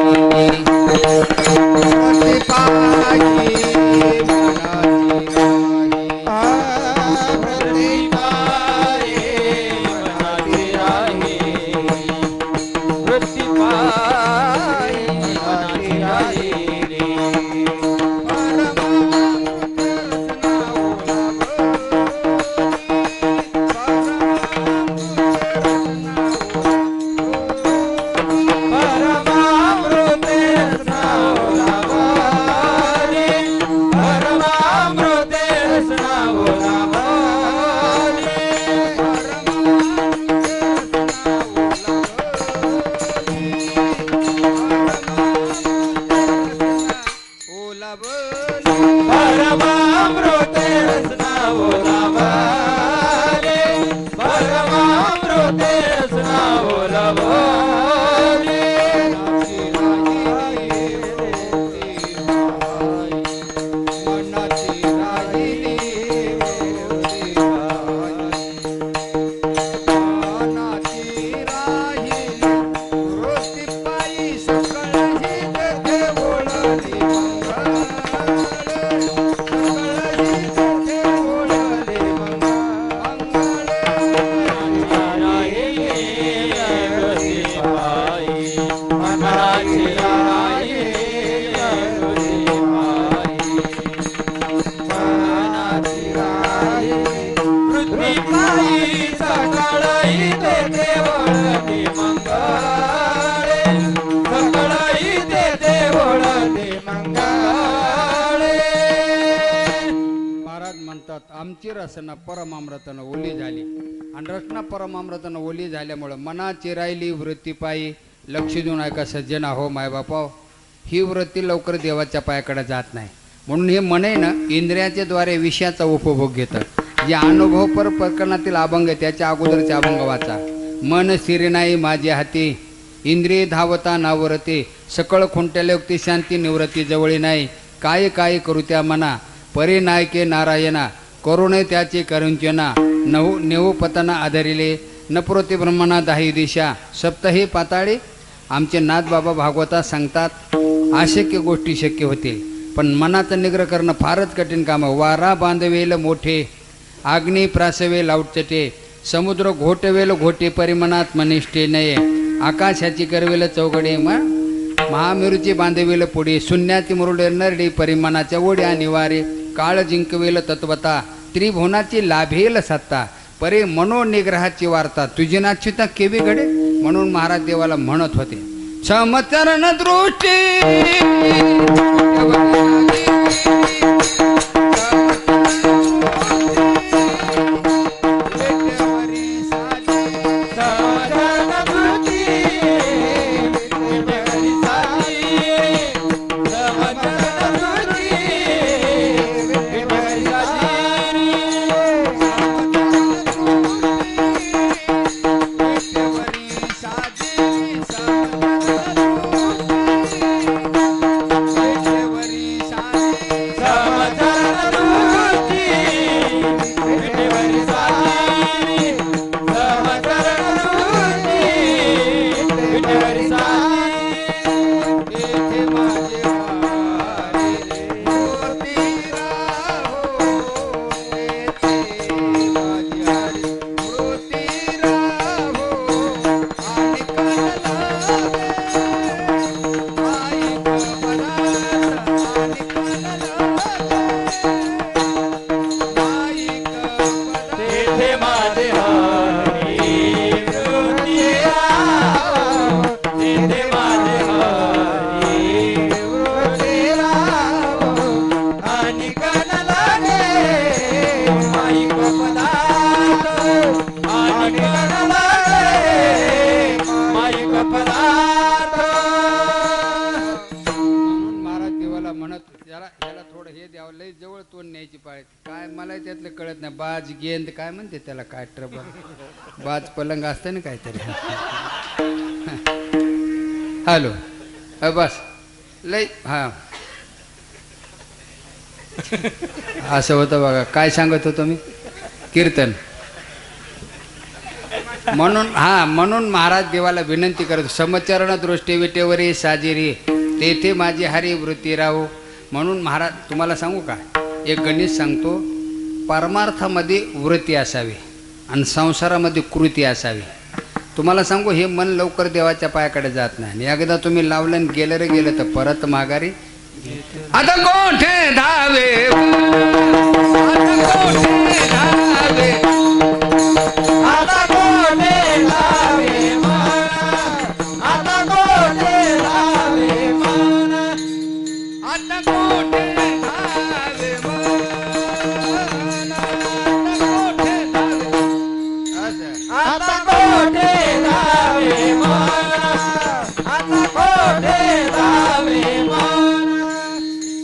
आमची रसना परमामृतानं ओली झाली आणि रत्ना परमामृतानं ओली झाल्यामुळं मनाची राहिली वृत्ती पायी. लक्ष देऊन ऐका सज्जना हो मायबापाव, ही वृत्ती लवकर देवाच्या पायाकडे जात नाही. म्हणून हे मन आहे ना इंद्रियाच्या द्वारे विषयाचा उपभोग घेतं. जे अनुभव पर प्रकरणातील अभंग आहे त्याच्या अगोदरचे अभंग वाचा. मन स्थिर नाही माझ्या हाती, इंद्रिय धावता नावरते, सकळ खुंट्याला युक्ती शांती निवृत्ती जवळी नाही, काय काय करू त्या मना, परे नायके नारायणा, करुणे त्याचे करुंचना, नेऊ पतना आधरिले, नपुरती ब्रह्मणा दाही दिशा, सप्तही पाताळी. आमचे नाथबाबा भागवतात सांगतात अशक्य गोष्टी शक्य होतील पण मनाचा निग्रह करणं फारच कठीण काम आहे. वारा बांधवेल मोठे, आग्नी प्रासवे लावटचटे, समुद्र घोटवेल घोटे, परिमनात मनिष्ठे नये, आकाशाची करवेल चौघडे, महामेरूची बांधवेल पुढे, शून्याची मुरुडे नरडी, परिमाणाच्या ओढ्या निवारे, काळ जिंकवेल तत्वता, त्रिभुवनाची लाभेल सत्ता, परे मनोनिग्रहाची वार्ता, तुझी नाच्युता केवी घडे. म्हणून महाराज देवाला म्हणत होते समचरण दृष्टी त्याला थोडं हे द्यावं, लई जवळ तोंड न्यायची पाळी. काय मला त्यातलं कळत नाही. बाज गेंद काय म्हणते त्याला, काय ट्रबल बाज पलंग असतं ना काहीतरी. हॅलो बस लई हा असं होतं बघा. काय सांगत होतो मी, कीर्तन. म्हणून महाराज देवाला विनंती करत, समचरण दृष्टी विटेवरी साजिरी तेथे माझी हरी वृत्ती राहो. म्हणून महाराज तुम्हाला सांगू का, एक गणित सांगतो. परमार्थामध्ये वृत्ती असावी आणि संसारामध्ये कृती असावी. तुम्हाला सांगू, हे मन लवकर देवाच्या पायाकडे जात नाही. आणि एकदा तुम्ही लावलं आणि गेलं रे गेलं तर परत माघारी. आता कोठे धावे, आता कोठे धावे, आता कोठे धावे मन, आता कोठे धावे मन, आता कोठे धावे मन, आता कोठे धावे मन, आता कोठे धावे मन.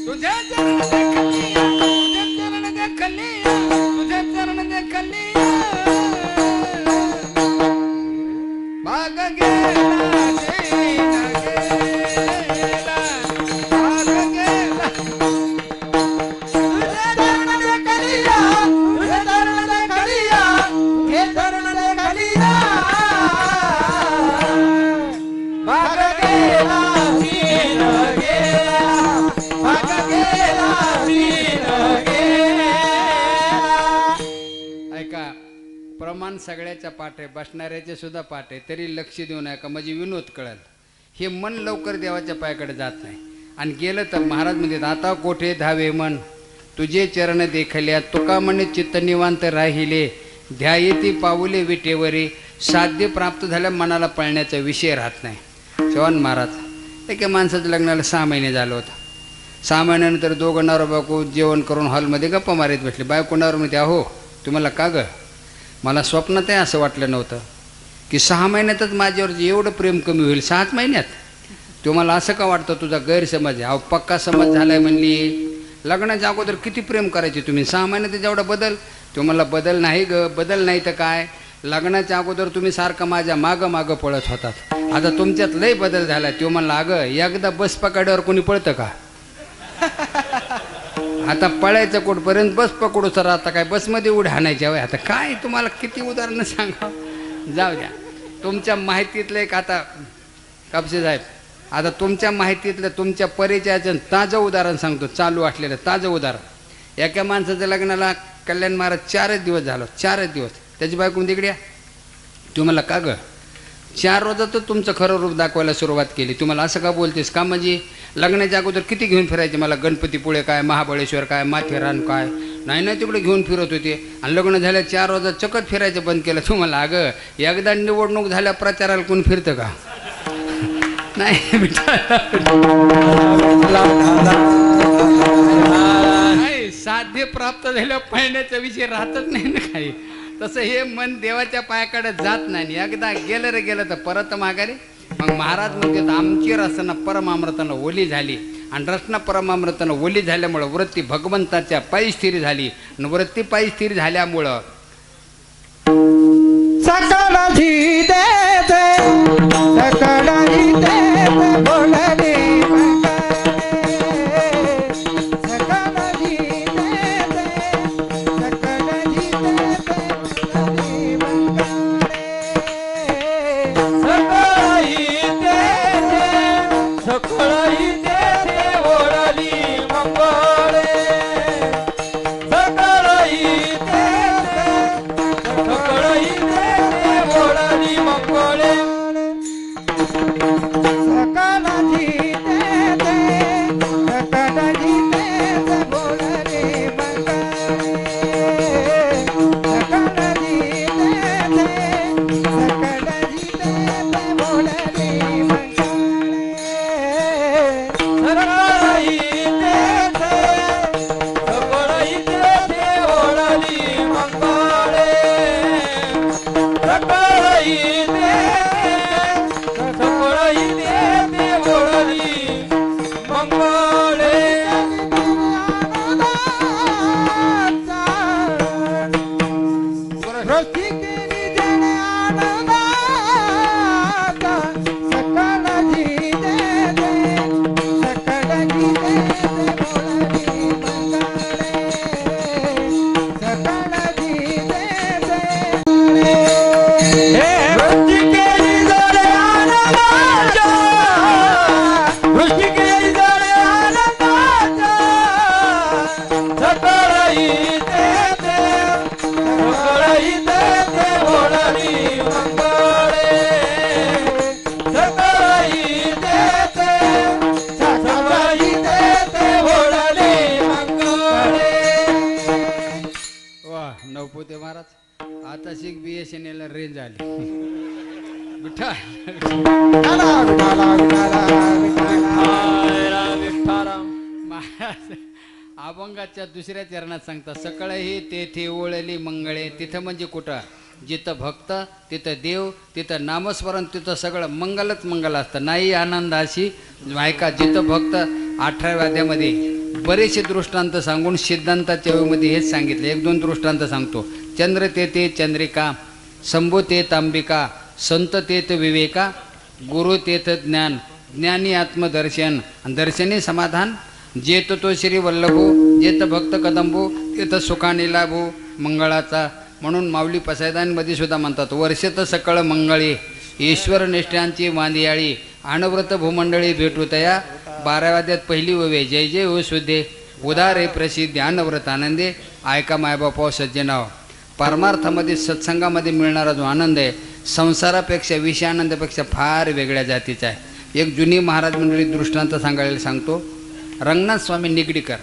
तुझे चरण देखलिया, तुझे चरण देखलिया, तुझे चरण देखलिया. भाग गेला दिन गेला, भाग गेला. तुझे चरण देखलिया, तुझे चरण देखलिया, तुझे चरण देखलिया. भाग गेला दिन गेला, भाग गेला दिन गेला. ऐका, प्रमाण सगळ्याच्या पाठ आहे, बसणाऱ्याचे सुद्धा पाठ आहे, तरी लक्ष देऊ नका म्हणजे विनोद कळल. हे मन लवकर देवाच्या पायाकडे जात नाही. आणि गेलं तर महाराज म्हणतात, आता कोठे धावे मन, तुझे चरण देखल्या. तुका म्हणे चित्त निवांत राहिले, ध्यायेती पाऊले विटेवरी. साध्य प्राप्त झाल्या मनाला पळण्याचा विषय राहत नाही. चव्हाण महाराज एका माणसाचं लग्नाला 6 महिने झालं होतं. 6 महिन्यानंतर दोघं नवरा बायको जेवण करून हॉलमध्ये गप्पा मारीत बसले. बायको नवरा म्हणते, अहो तुम्हाला का गं, मला स्वप्नात आहे असं वाटलं नव्हतं की 6 महिन्यातच माझ्यावर एवढं प्रेम कमी होईल. 6 महिन्यात तुम्हाला असं का वाटतं, तुझा गैरसमज आहे. अहो पक्का समज झालाय म्हणली. लग्नाच्या अगोदर किती प्रेम करायचे तुम्ही, 6 महिन्यात जेवढा बदल. तुम्हाला बदल नाही ग, बदल नाही तर काय. लग्नाच्या अगोदर तुम्ही सारखं माझ्या मागं मागं पळत होतात. आता तुमच्यात लय बदल झाला. तो म्हणला, अगं एकदा बस पकड्यावर कोणी पळतं का, आता पळायचं कुठपर्यंत, बस पकडू सर. आता काय बसमध्ये उड्या हाणायच्या वय. आता काय तुम्हाला किती उदाहरणं सांगा. जाऊ द्या. तुमच्या माहितीतलं एक आता कापसे साहेब, आता तुमच्या माहितीतलं तुमच्या परिचयाचं ताजं उदाहरण सांगतो. चालू असलेलं ताजं उदाहरण. एका माणसाच्या लग्नाला कल्याण महाराज 4च दिवस झालं. 4च दिवस. त्याची बायको तिकडे, तुम्हाला का गं 4 रोजात तुमचं खरं रूप दाखवायला सुरुवात केली. तुम्हाला असं का बोलतेस का, म्हणजे लग्नाच्या अगोदर किती घेऊन फिरायचे मला, गणपतीपुळे काय, महाबळेश्वर काय, माथेरान काय, नाही तिकडे घेऊन फिरत होते. आणि लग्न झाल्या 4 रोजात चकत फिरायचं बंद केलं. तुम्हाला अगं एकदा निवडणूक झाल्या प्रचाराला कोण फिरतं का, नाही साध्य प्राप्त झाल्या पाहण्याचा विषय राहतच नाही ना काही. तसं हे मन देवाच्या पायाकडे जात नाही. एकदा गेलं रे गेलं तर परत माघारी. मग महाराज म्हणतात, आमची रसना परमामृतानं ओली झाली. आणि रसना परमामृतानं ओली झाल्यामुळं वृत्ती भगवंताच्या पायी स्थिर झाली. आणि वृत्ती पायी स्थिर झाल्यामुळं सकळ जी देते, सकळ जी देते बोलणे इथे ते ओढणी मंगळे सकळ इथे ते ओढणी मंगळे. वा नवपुते महाराज आता शिक BSNL रेंज आली. विठ्ठल विठाला विठाला विठाला विठाला. विठ्ठलराम महाराज अभंगाच्या दुसऱ्या चरणात सांगतात सकळ ही तेथे ओळली मंगळे. तिथं म्हणजे कुठं? जिथं भक्त तिथं देव, तिथं नामस्मरण, तिथं सगळं मंगलच मंगल असतं. नाही आनंदाशी ऐका. जिथं भक्त 18व्या अध्यायामध्ये बरेचसे दृष्टांत सांगून सिद्धांताच्या वेळेमध्ये हेच सांगितले. 1-2 दृष्टांत सांगतो. चंद्र तेथे चंद्रिका, शंभू तेथ अंबिका, संत तेथ विवेका, गुरु तेथ ज्ञान, ज्ञानी आत्मदर्शन, दर्शनी समाधान, जेत तो श्री वल्लभो, जेत भक्त कदंबो, तेथ सुखाने लाभो मंगळाचा. म्हणून माऊली पसायदांमध्ये सुद्धा म्हणतात वर्षत सकळ मंगळी, ईश्वर निष्ठांची मांदियाळी, अनव्रत भूमंडळी भेटू तया. 12व्या अध्यायात पहिली ओवे जय जय हो सुद्धे, उदारे प्रसिद्ध अनव्रत आनंदे, ऐका मायबापाव सज्जनाव. परमार्थामध्ये सत्संगामध्ये मिळणारा जो आनंद आहे संसारापेक्षा विषयानंदापेक्षा फार वेगळ्या जातीचा आहे. एक जुनी महाराज मंडळी दृष्टांत सांगायला सांगतो. रंगनाथ स्वामी निगडीकर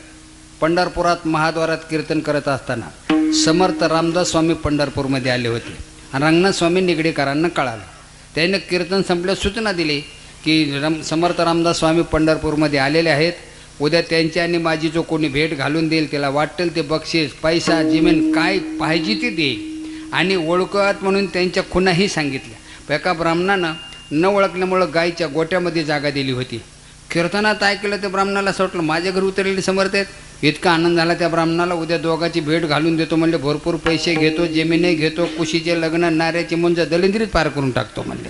पंढरपुरात महाद्वारात कीर्तन करत असताना समर्थ रामदास स्वामी पंढरपूरमध्ये आले होते. आणि रंगनाथ स्वामी निगडीकरांना कळालं. त्याने कीर्तन संपल्यास सूचना दिली की समर्थ रामदास स्वामी पंढरपूरमध्ये आलेले आहेत. उद्या त्यांची आणि माझी जो कोणी भेट घालून देईल त्याला वाटेल ते बक्षीस पैसा जमीन काय पाहिजे ते देईल. आणि ओळखत म्हणून त्यांच्या खुणाही सांगितल्या. एका ब्राह्मणानं न ओळखल्यामुळं गायीच्या गोट्यामध्ये जागा दिली होती. कीर्तनात ऐकलं त्या ब्राह्मणाला वाटलं माझ्या घरी उतरलेले समर्थ आहेत. इतका आनंद झाला त्या ब्राह्मणाला. उद्या दोघाची भेट घालून देतो म्हणले. भरपूर पैसे घेतो, जमीनही घेतो, कुशीचे लग्न, नाऱ्याची मुंज दलिंद्रीत पार करून टाकतो म्हणले.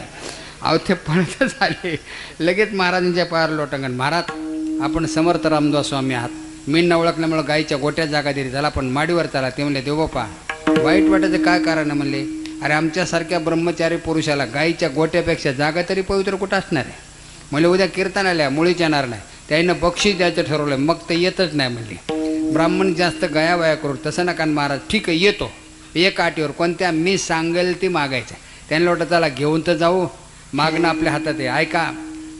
अहो ते पळत झाले. लगेच महाराजांच्या पायावर लोटांगण. महाराज आपण समर्थ रामदास स्वामी आहात. मी न ओळखल्यामुळं गायीच्या गोट्यात जागा दिली. झाला पण माडीवर चला. ते म्हणले देवबापा वाईट वाटायचं काय कारण आहे म्हणले. अरे आमच्यासारख्या ब्रह्मचारी पुरुषाला गायीच्या गोट्यापेक्षा जागा तरी पवित्र कुठं असणार आहे म्हणले. उद्या कीर्तन आल्या मुळीच येणार नाही. त्यानं बक्षीस द्यायचं ठरवलं. मग ते येतच नाही म्हणले. ब्राह्मण जास्त गयावया करू. तसं नका महाराज. ठीक आहे येतो. एक अटीवर. कोणत्या? मी सांगेल ती मागायचं. त्यांना वाटतं चला घेऊन तर जाऊ. मागणं आपल्या हातात आहे. ऐका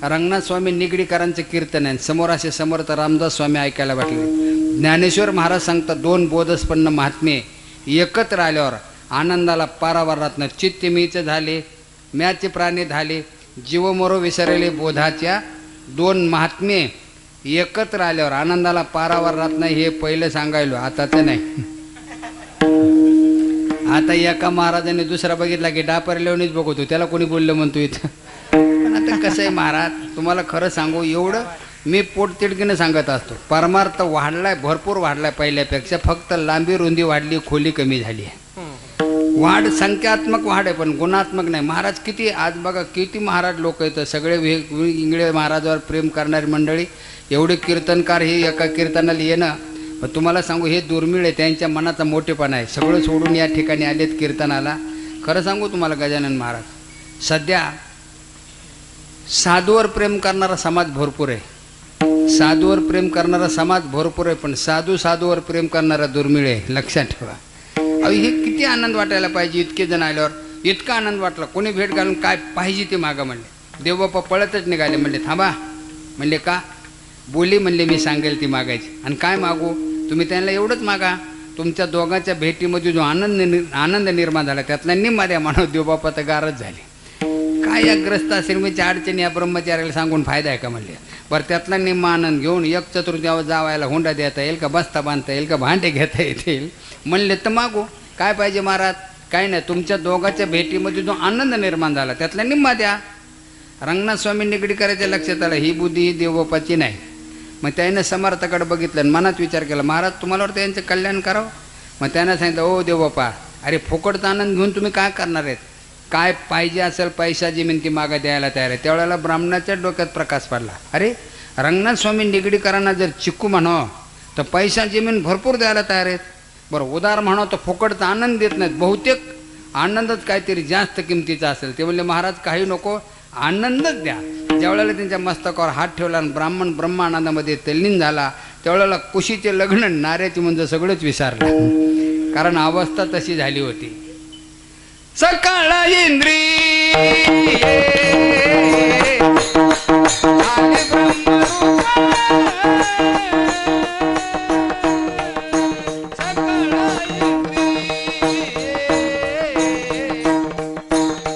रंगनाथ स्वामी निगडीकरांचं कीर्तन आहे. समोर असे समर्थ रामदास स्वामी ऐकायला वाटले. ज्ञानेश्वर महाराज सांगतात 2 बोधस्पन्न महात्मे एकत्र आल्यावर आनंदाला पारावर राहत चित्त मीच झाले, म्याचे प्राणी झाले, जीव मरो विसरले बोधाच्या. 2 महात्मे एकत्र आल्यावर आनंदाला पारावर राहत नाही. हे पहिलं सांगायलो. आताचं नाही. आता एका महाराजाने दुसरा बघितला की डापर लिहूनच बघतो. त्याला कोणी बोललं म्हणतो इथं. पण आता कसं आहे महाराज तुम्हाला खरं सांगू एवढं मी पोटतिडकीनं सांगत असतो. परमार्थ वाढलाय, भरपूर वाढलाय पहिल्यापेक्षा. फक्त लांबी रुंदी वाढली, खोली कमी झाली आहे. वाढ संख्यात्मक वाढ आहे पण गुणात्मक नाही. महाराज किती आज बघा किती महाराज लोक आहेत. सगळे वेगवेगळे महाराजावर प्रेम करणारी मंडळी. एवढे कीर्तनकार हे एका कीर्तनाला येणं पण तुम्हाला सांगू हे दुर्मिळ आहे. त्यांच्या मनाचा मोठेपणा आहे. सगळं सोडून या ठिकाणी आलेत कीर्तनाला. खरं सांगू तुम्हाला गजानन महाराज सध्या साधूवर प्रेम करणारा समाज भरपूर आहे. साधूवर प्रेम करणारा समाज भरपूर आहे पण साधूवर प्रेम करणारा दुर्मिळ आहे. लक्षात ठेवा. अहो हे किती आनंद वाटायला पाहिजे. इतके जण आल्यावर इतका आनंद वाटला. कोणी भेट घालून काय पाहिजे ते मागा म्हणले. देवबापा पळतच निघाले. म्हणले थांबा. म्हणले का? बोली म्हणले मी सांगेल ती मागायची. आणि काय मागू? तुम्ही त्यांना एवढंच मागा तुमच्या दोघांच्या भेटीमध्ये जो आनंद निर्माण झाला त्यातला निम्मा द्या. म्हणून देवबापा तर गारच झाले. काय या ग्रस्त आश्रमीच्या अडचणी या ब्रह्मचार्याला सांगून फायदा आहे का म्हणले. बरं त्यातला निम्मा आनंद घेऊन 1 चतुर्थीवर जावायला हुंडा देता येईल का, बस्ता बांधता येईल का, भांडे घेता येतील म्हणले तर मागू. काय पाहिजे महाराज? काय नाही. तुमच्या दोघांच्या भेटीमध्ये जो आनंद निर्माण झाला त्यातला निम्मा द्या. रंगनाथ स्वामी निगडीकरांच्या लक्षात आलं ही बुद्धी ही देवबापाची नाही. मग त्यानं समर्थाकडे बघितलं आणि मनात विचार केला महाराज तुम्हाला वाटतं यांचं कल्याण करावं. मग त्यानं सांगितलं ओ देवबापा अरे फुकटचा आनंद घेऊन तुम्ही काय करणार आहेत? काय पाहिजे असेल पैसा जमीन ती मागा द्यायला तयार आहे. त्यावेळेला ब्राह्मणाच्या डोक्यात प्रकाश पडला. अरे रंगनाथ स्वामी निगडीकरांना जर चिक्कू म्हणावं तर पैसा जमीन भरपूर द्यायला तयार आहेत. बरं उदार म्हणावं तर फुकटचा आनंद देत नाहीत. बहुतेक आनंदच काहीतरी जास्त किमतीचा असेल. ते म्हणले महाराज काही नको आनंदच द्या. ज्यावेळेला त्यांच्या मस्तकावर हात ठेवला आणि ब्राह्मण ब्रह्मानंदामध्ये तल्लीन झाला त्यावेळेला कुशीचे लग्न नाऱ्याची म्हणजे सगळंच विसरलं. कारण अवस्था तशी झाली होती. सकळ इंद्रिये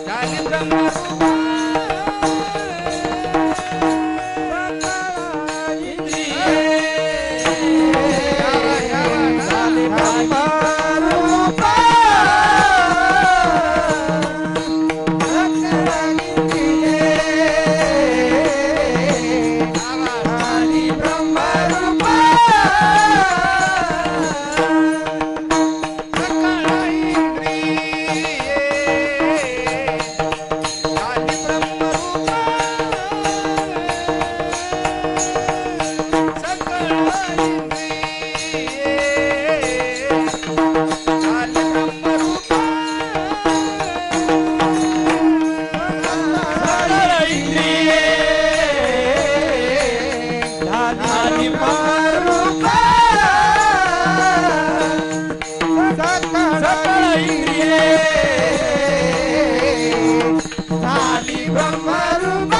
झाली ब्रह्मरूप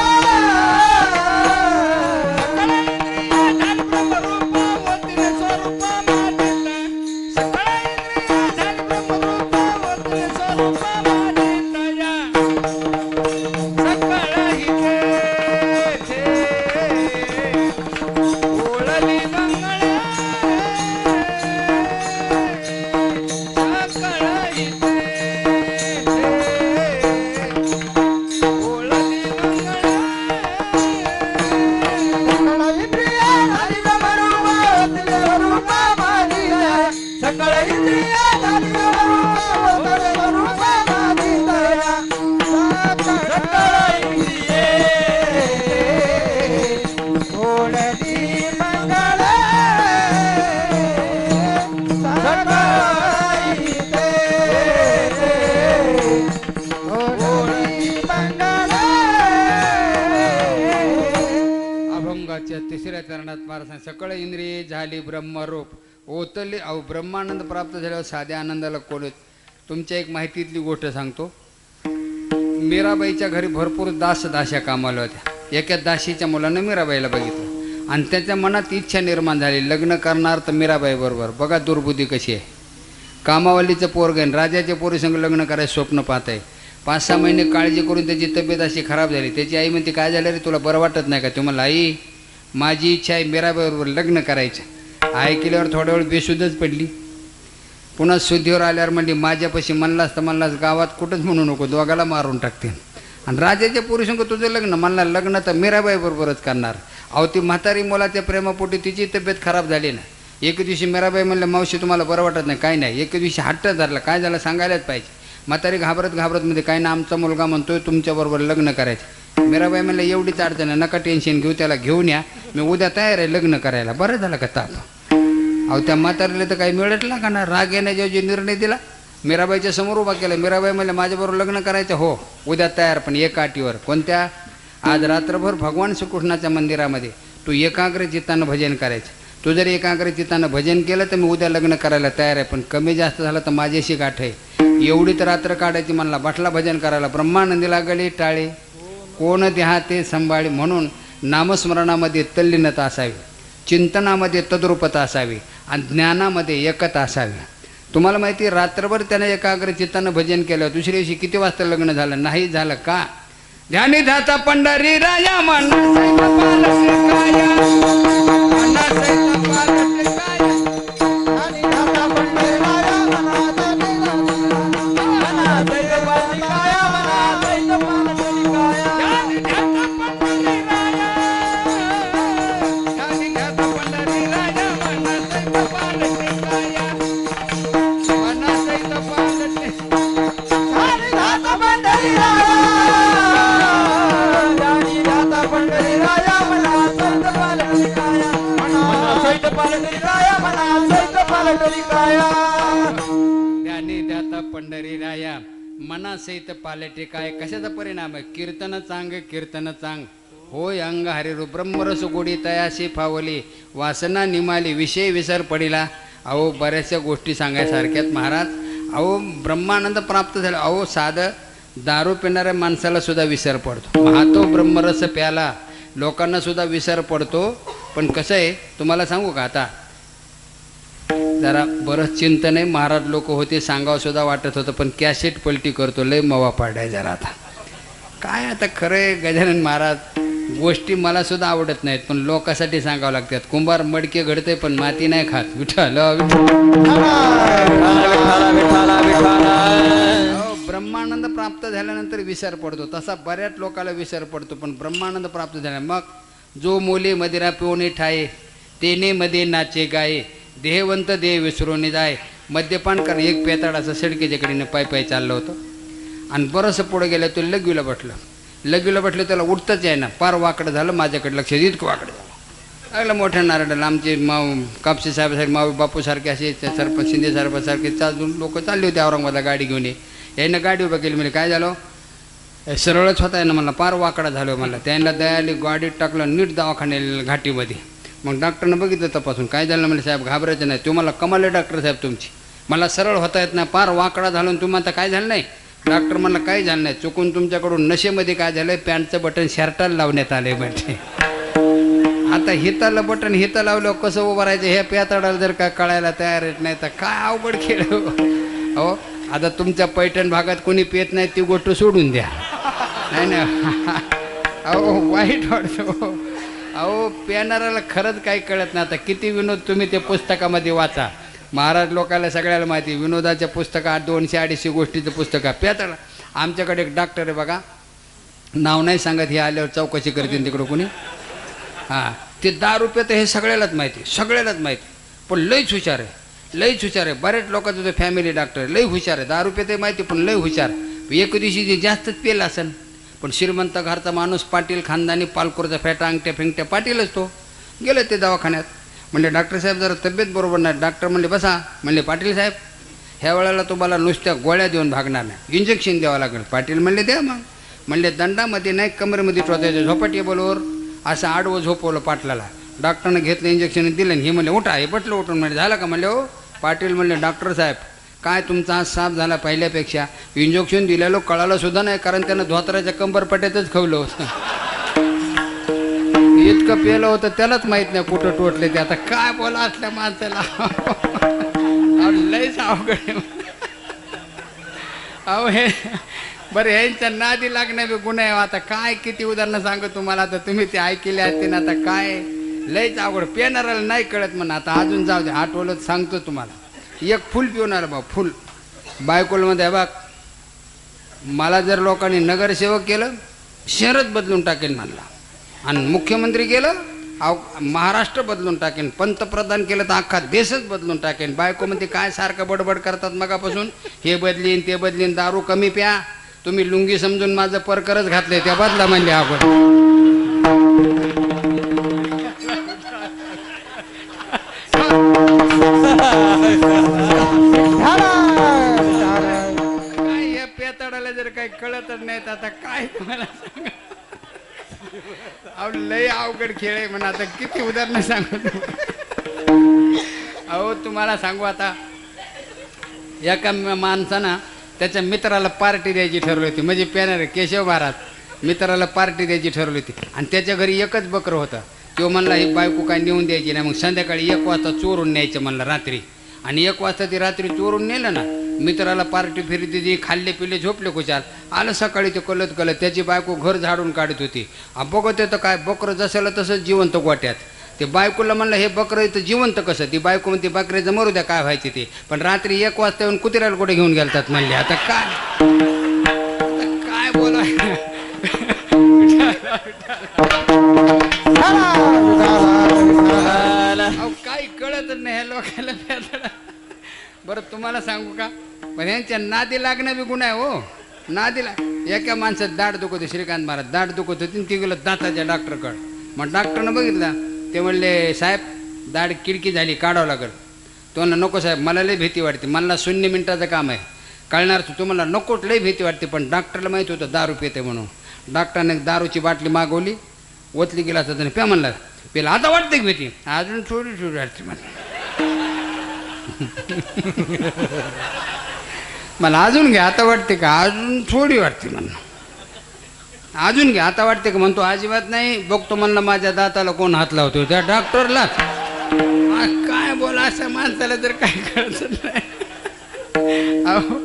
सकळ इंद्रिये झाली ब्रह्मरूप तिसऱ्या चरणात महाराज सकळ इंद्रिये झाली ब्रह्मरूप ओतले अहो ब्रह्मानंद प्राप्त झाल्यावर साध्या आनंदाला कोण तुमच्या एक माहितीतली गोष्ट सांगतो. मीराबाईच्या घरी भरपूर दास्या कामाला होत्या. एका दासीच्या मुलानं मीराबाईला बघितलं आणि त्याच्या मनात इच्छा निर्माण झाली लग्न करणार तर मीराबाई बरोबर. बघा दुर्बुद्धी कशी आहे. कामावलीचं पोरगण राजाच्या पोरीसंग लग्न करायचं स्वप्न पाहत आहे. 5-6 महिने काळजी करून त्याची तब्येत अशी खराब झाली. त्याची आई म्हणते काय झालं रे तुला बरं वाटत नाही का. तुम्हाला आई माझी इच्छा आहे मीराबाईबरोबर लग्न करायचं. ऐकल्यावर थोड्या वेळ बेशुद्धच पडली. पुन्हा शुद्धीवर आल्यावर म्हणली माझ्यापाशी म्हणलास तर म्हणलास गावात कुठंच म्हणू नको दोघाला मारून टाकते. आणि राजाच्या पुरुषांक तुझं लग्न म्हणला लग्न तर मीराबाईबरोबरच करणार. अहो ती म्हातारी मुलाच्या प्रेमापोटी तिची तब्येत खराब झाली ना. एक दिवशी मीराबाई म्हणलं मावशी तुम्हाला बरं वाटत नाही काय नाही. एक दिवशी हट्ट धरला काय झालं सांगायलाच पाहिजे. म्हातारी घाबरत म्हणजे काय ना आमचा मुलगा म्हणतोय तुमच्याबरोबर लग्न करायचं. मीराबाई म्हणलं एवढीच अडचण आहे नका टेन्शन घेऊ त्याला घेऊन या मी उद्या तयार आहे लग्न करायला. बरं झालं का ताप. अहो त्या म्हातारीला तर काही मिळतला का ना. राग येण्याच्या जे निर्णय दिला मीराबाईच्या समोर उभा केला. मीराबाई म्हणलं माझ्याबरोबर लग्न करायचं हो उद्या तयार पण एका अटीवर. कोणत्या. आज रात्रभर भगवान श्रीकृष्णाच्या मंदिरामध्ये तू एकाग्र चित्तानं भजन करायचं. तू जर एकाग्र चित्तानं भजन केलं तर मी उद्या लग्न करायला तयार आहे पण कमी जास्त झालं तर माझ्याशी गाठ आहे. एवढी तर रात्र काढायची म्हणला बाटला भजन करायला. ब्रह्मानंदीला गळे टाळे कोण द्या ते संभाळी. म्हणून नामस्मरणामध्ये तल्लीनता असावी चिंतनामध्ये तद्रूपता असावी आणि ज्ञानामध्ये एकता असावी. तुम्हाला माहिती रात्रभर त्यानं एकाग्र चित्तानं भजन केलं. दुसऱ्या दिवशी किती वाजता लग्न झालं नाही झालं का. ध्यानी ध्याता पंढरी राया पंढरी राया मना सहित पालटे काय. कशाचा परिणाम आहे. कीर्तन चांग होय अंग हरिरू ब्रह्मरस गोडी तयाशी फावली वासना निमाली विषय विसर पडिला. अहो बऱ्याचशा गोष्टी सांगायसारख्यात महाराज. अहो ब्रह्मानंद प्राप्त झाला. अहो साधं दारू पिणाऱ्या माणसाला सुद्धा विसर पडतो. हा तो ब्रह्मरस प्याला लोकांना सुद्धा विसर पडतो. पण कसं आहे तुम्हाला सांगू का, आता जरा बरंच चिंतन आहे. महाराज लोक होते सांगावं सुद्धा वाटत होतं, पण कॅसेट पलटी करतो, लय मवा पाडाय जरा. आता काय आता खरं आहे गजानन महाराज, गोष्टी मला सुद्धा आवडत नाहीत पण लोकांसाठी सांगावं लागतात. कुंभार मडके घडते पण माती नाही खात. विठ्ठल ब्रह्मानंद प्राप्त झाल्यानंतर विसर पडतो. तसा बऱ्याच लोकांना विसर पडतो, पण ब्रह्मानंद प्राप्त झाला मग जो मोले मदिरा पिवणे ठाये तेने मध्ये नाचे गाये देहवंत देह विसरून जाय. मद्यपान कर एक पेताडाचं सडकेच्या कडेने पाय पाय चाललं होतं आणि बरंचसं पुढं गेलं तो लगवीला बसलं त्याला उठतच आहे ना, पार वाकडं झालं. माझ्याकडे लक्ष इतकं वाकडं झालं. लागलं मोठ्या नारळाला आमचे कापसे साहेबासारखे माऊ बापूसारखे असे सरपंच शिंदे साहेबासारखे चालून लोक चालले होते औरंगाबादला गाडी घेऊन. यानं गाडी उभं केली. म्हणजे काय झालं, सरळच होता आहे ना मला, पार वाकडा झालो मला. त्यांना दयाली गाडीत टाकलं नीट दवाखान्याला घाटीमध्ये. मग डॉक्टरनं बघितलं तपासून, काय झालं म्हणजे साहेब घाबरायचं नाही, तुम्हाला कमाल आहे डॉक्टर साहेब तुमची, मला सरळ होता येत नाही, पार वाकडा झालो तुम्ही आता काय झालं नाही. डॉक्टर म्हणलं काही झालं नाही, चुकून तुमच्याकडून नशेमध्ये काय झालं पॅन्टचं बटन शर्टाला लावण्यात आलं आहे म्हणजे. आता हिताला बटन हिता लावलं कसं उभं राहायचं हे प्याताडाला जर काय कळायला तयार येत नाही तर काय अवघड खेळ. हो आता तुमच्या पैठण भागात कोणी पेत नाही ती गोष्ट सोडून द्या. नाही ना अहो वाईट वाटतो. अहो पेणाऱ्याला खरंच काही कळत नाही. आता किती विनोद तुम्ही ते पुस्तकामध्ये वाचा. महाराज लोकांना सगळ्याला माहिती विनोदाच्या पुस्तकात 200-250 गोष्टीचं पुस्तक प्याताडा. आमच्याकडे एक डॉक्टर आहे बघा, नाव नाही सांगत, हे आल्यावर चौकशी करतील तिकडं कोणी. हां ते दारू पेतं हे सगळ्यालाच माहिती पण लईच हुशार आहे. बरेच लोकांचं तो फॅमिली डॉक्टर आहे, लई हुशार आहे. दारू पेते माहिती पण लई हुशार. एक दिवशी जे जास्तच पेला असेल, पण श्रीमंत घरचा माणूस पाटील खानदानी पालकोरचा फेटा अंगठ्या फिंगट्या पाटीलच तो. गेलं ते दवाखान्यात. म्हणले डॉक्टर साहेब जरा तब्येत बरोबर नाही. डॉक्टर म्हणले बसा. म्हणले पाटील साहेब ह्या वेळेला तुम्हाला नुसत्या गोळ्या देऊन भागणार नाही, इंजेक्शन द्यावं लागेल. पाटील म्हणले द्या मग. म्हणले दंडामध्ये नाही कमरेमध्ये टोचायचं, झोपाटेबलवर असं आडवं झोपवलं पाटलाला. डॉक्टरनं घेतलं इंजेक्शन दिलं आणि हे म्हणले उठा. हे पटलं उठून म्हणजे झालं का म्हणले हो. पाटील म्हणले डॉक्टर साहेब काय तुमचा आज साफ झाला पहिल्यापेक्षा. इंजेक्शन दिलेलं कळालं सुद्धा नाही, कारण त्यानं धोत्राच्या कंबरपट्यातच खवलं होतं. इतकं पेलं होतं त्यालाच माहीत नाही कुठं टोटले ते. आता काय बोला असल्या माणसाला लयच अवघड. अहो हे बरं ह्यांच्या नादी लागणं बी गुन्हा आहे. आता काय किती उदाहरणं सांगू तुम्हाला, आता तुम्ही ते ऐकले असते ना. आता काय लयच अवघड. पेणाऱ्याला नाही कळत म्हणा. आता अजून जाऊ दे, आठवलं सांगतो तुम्हाला. एक फुल पिवणार बा फुल बायकोलमध्ये बघ. मला जर लोकांनी नगरसेवक केलं शहरच बदलून टाकेन म्हणला, आणि मुख्यमंत्री केलं महाराष्ट्र बदलून टाकेन, पंतप्रधान केलं तर अख्खा देशच बदलून टाकेन. बायकोमध्ये काय सारखं बडबड करतात मगापासून, हे बदलीन ते बदलीन, दारू कमी प्या. तुम्ही लुंगी समजून माझं परकरच घातले त्या बदला म्हणले आपण. काय या पेताडाला जर काही कळतच नाहीत आता काय तुम्हाला सांगा. अहो लय अवघड खेळ आहे म्हणा. आता किती उदाहरणं सांगू. अहो तुम्हाला सांगू, आता एका माणसानं त्याच्या मित्राला पार्टी द्यायची ठरवली होती. म्हणजे पेनारे केशव महाराज मित्राला पार्टी द्यायची ठरवली होती, आणि त्याच्या घरी एकच बकरं होतं. तो म्हणला ही बायको काय नेऊन द्यायची नाही. मग संध्याकाळी 1 वाजता चोरून न्यायचं म्हणलं रात्री, आणि 1 वाजता ती रात्री चोरून नेलं ना. मित्राला पार्टी फिरी दिली, खाल्ले पिले झोपले खुशाल. आलं सकाळी ते कलत त्याची बायको घर झाडून काढत होती. बघत येतं काय बकरं जसं तसंच जिवंत गोट्यात. ते बायकोला म्हणलं हे बकरं इथं जिवंत कसं. ती बायको म्हणते बकऱ्याचं मरू द्या काय व्हायचे ते, पण रात्री 1 वाजता येऊन कुत्र्याला कुठे घेऊन गेलतात म्हणले. आता काय बोला. काही कळतच नाही ह्या लोकांना. बरं तुम्हाला सांगू का, पण यांच्या नादी लागणं बी गुन्हा आहे हो. नादीला एका माणसात दाढ दुखत होती, श्रीकांत महाराज दाढ दुखत होती, ती गेलं दाताच्या डॉक्टरकडं. मग डॉक्टरनं बघितला, ते म्हणले साहेब दाढ किडकी झाली काढावं लागेल. तो म्हणला नको साहेब मला लई भीती वाटते, मला 0 मिनिटाचं काम आहे, कळणार तुम्हाला नकोच लई भीती वाटते. पण डॉक्टरला माहिती होतं दारू पिते म्हणून. डॉक्टरने दारूची बाटली मागवली, ओतली गेला तर त्याने प्या म्हणला. पेला आता वाटते की भीती, अजून थोडी वाटते मला. मला अजून घ्या आता वाटते का, अजून थोडी वाटते म्हणून, अजून घ्या आता वाटते का म्हणतो, अजिबात नाही. बघतो म्हणलं माझ्या दाताला कोण हात लावतो, त्या डॉक्टरला. काय बोला अशा माणसाला तर काय कळत नाही. अहो,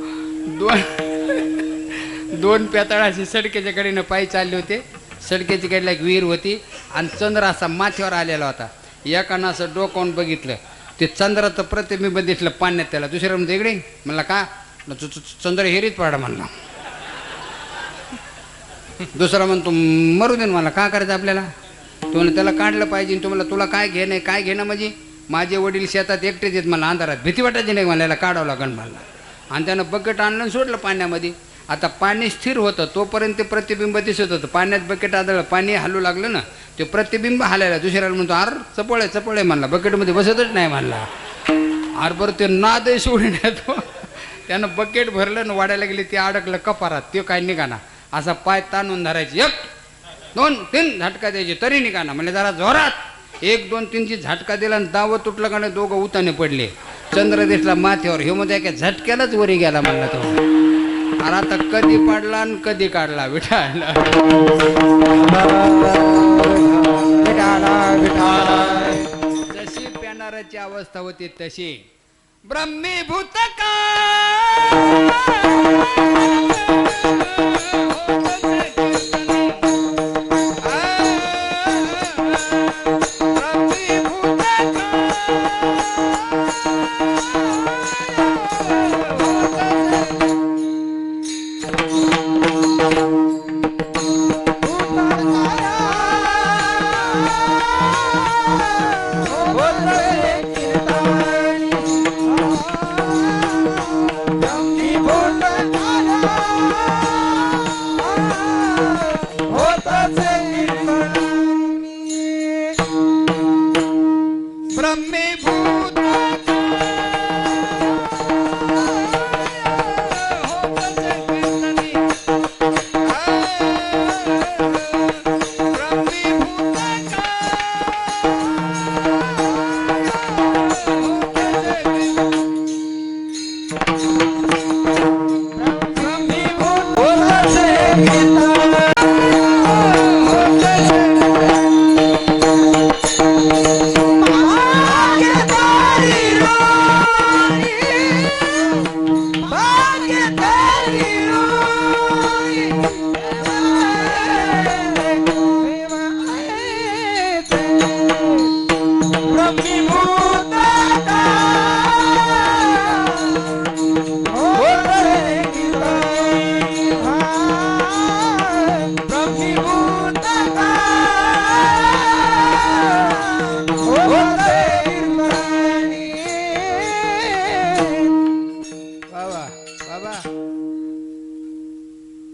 दोन पेताळाशी सडकेच्या कडेनं पायी चालले होते. सडकेच्या कडेला एक विहीर होती आणि चंद्र असा माथ्यावर आलेला होता. एकानं असं डोकावून बघितलं, ते चंद्राचं प्रतिबिंब दिसलं पाण्यात. त्याला दुसऱ्या म्हणतो इकडे, म्हणला का, चंद्र हेरीत पाडा म्हणला. दुसरा म्हणतो मरू दे मला, का करायचं आपल्याला, तुम्हाला त्याला काढलं पाहिजे. तुम्हाला तुला काय घेणं, काय घेणं म्हणजे, माझे वडील शेतात एकटेच येत, मला अंधारात भीती वाटायची नाही, मला याला काढावं लागण मला. आणि त्यानं बकेट आणलं सोडलं पाण्यामध्ये. आता पाणी स्थिर होतं तोपर्यंत ते प्रतिबिंब दिसत होतं. पाण्यात बकेट आदळलं, पाणी हलू लागलं ना, ते प्रतिबिंब हालायला. दुसऱ्याला म्हणतो अर चपळ आहे म्हणला, बकेटमध्ये बसतच नाही म्हणला. अर बरं ते नादही सोडून येतो. त्यानं बकेट भरलं ना, वाढायला गेली, ते अडकलं कपारात, ते काय निघाना. असा पाय ताणून धरायची, 1 2 3 झटका द्यायची तरी निघाना. म्हणजे जरा जोरात 1 2 3ची झटका दिला आणि दावं तुटलं का नाही, दोघं उताने पडले. चंद्र दिसला माथ्यावर, हे मध्ये काय झटक्यालाच वरी गेला म्हणला तो. अरे आता कधी पाडला आणि कधी काढला विठाला. जशी पेनाराची अवस्था होती तशी ब्रह्मीभूत का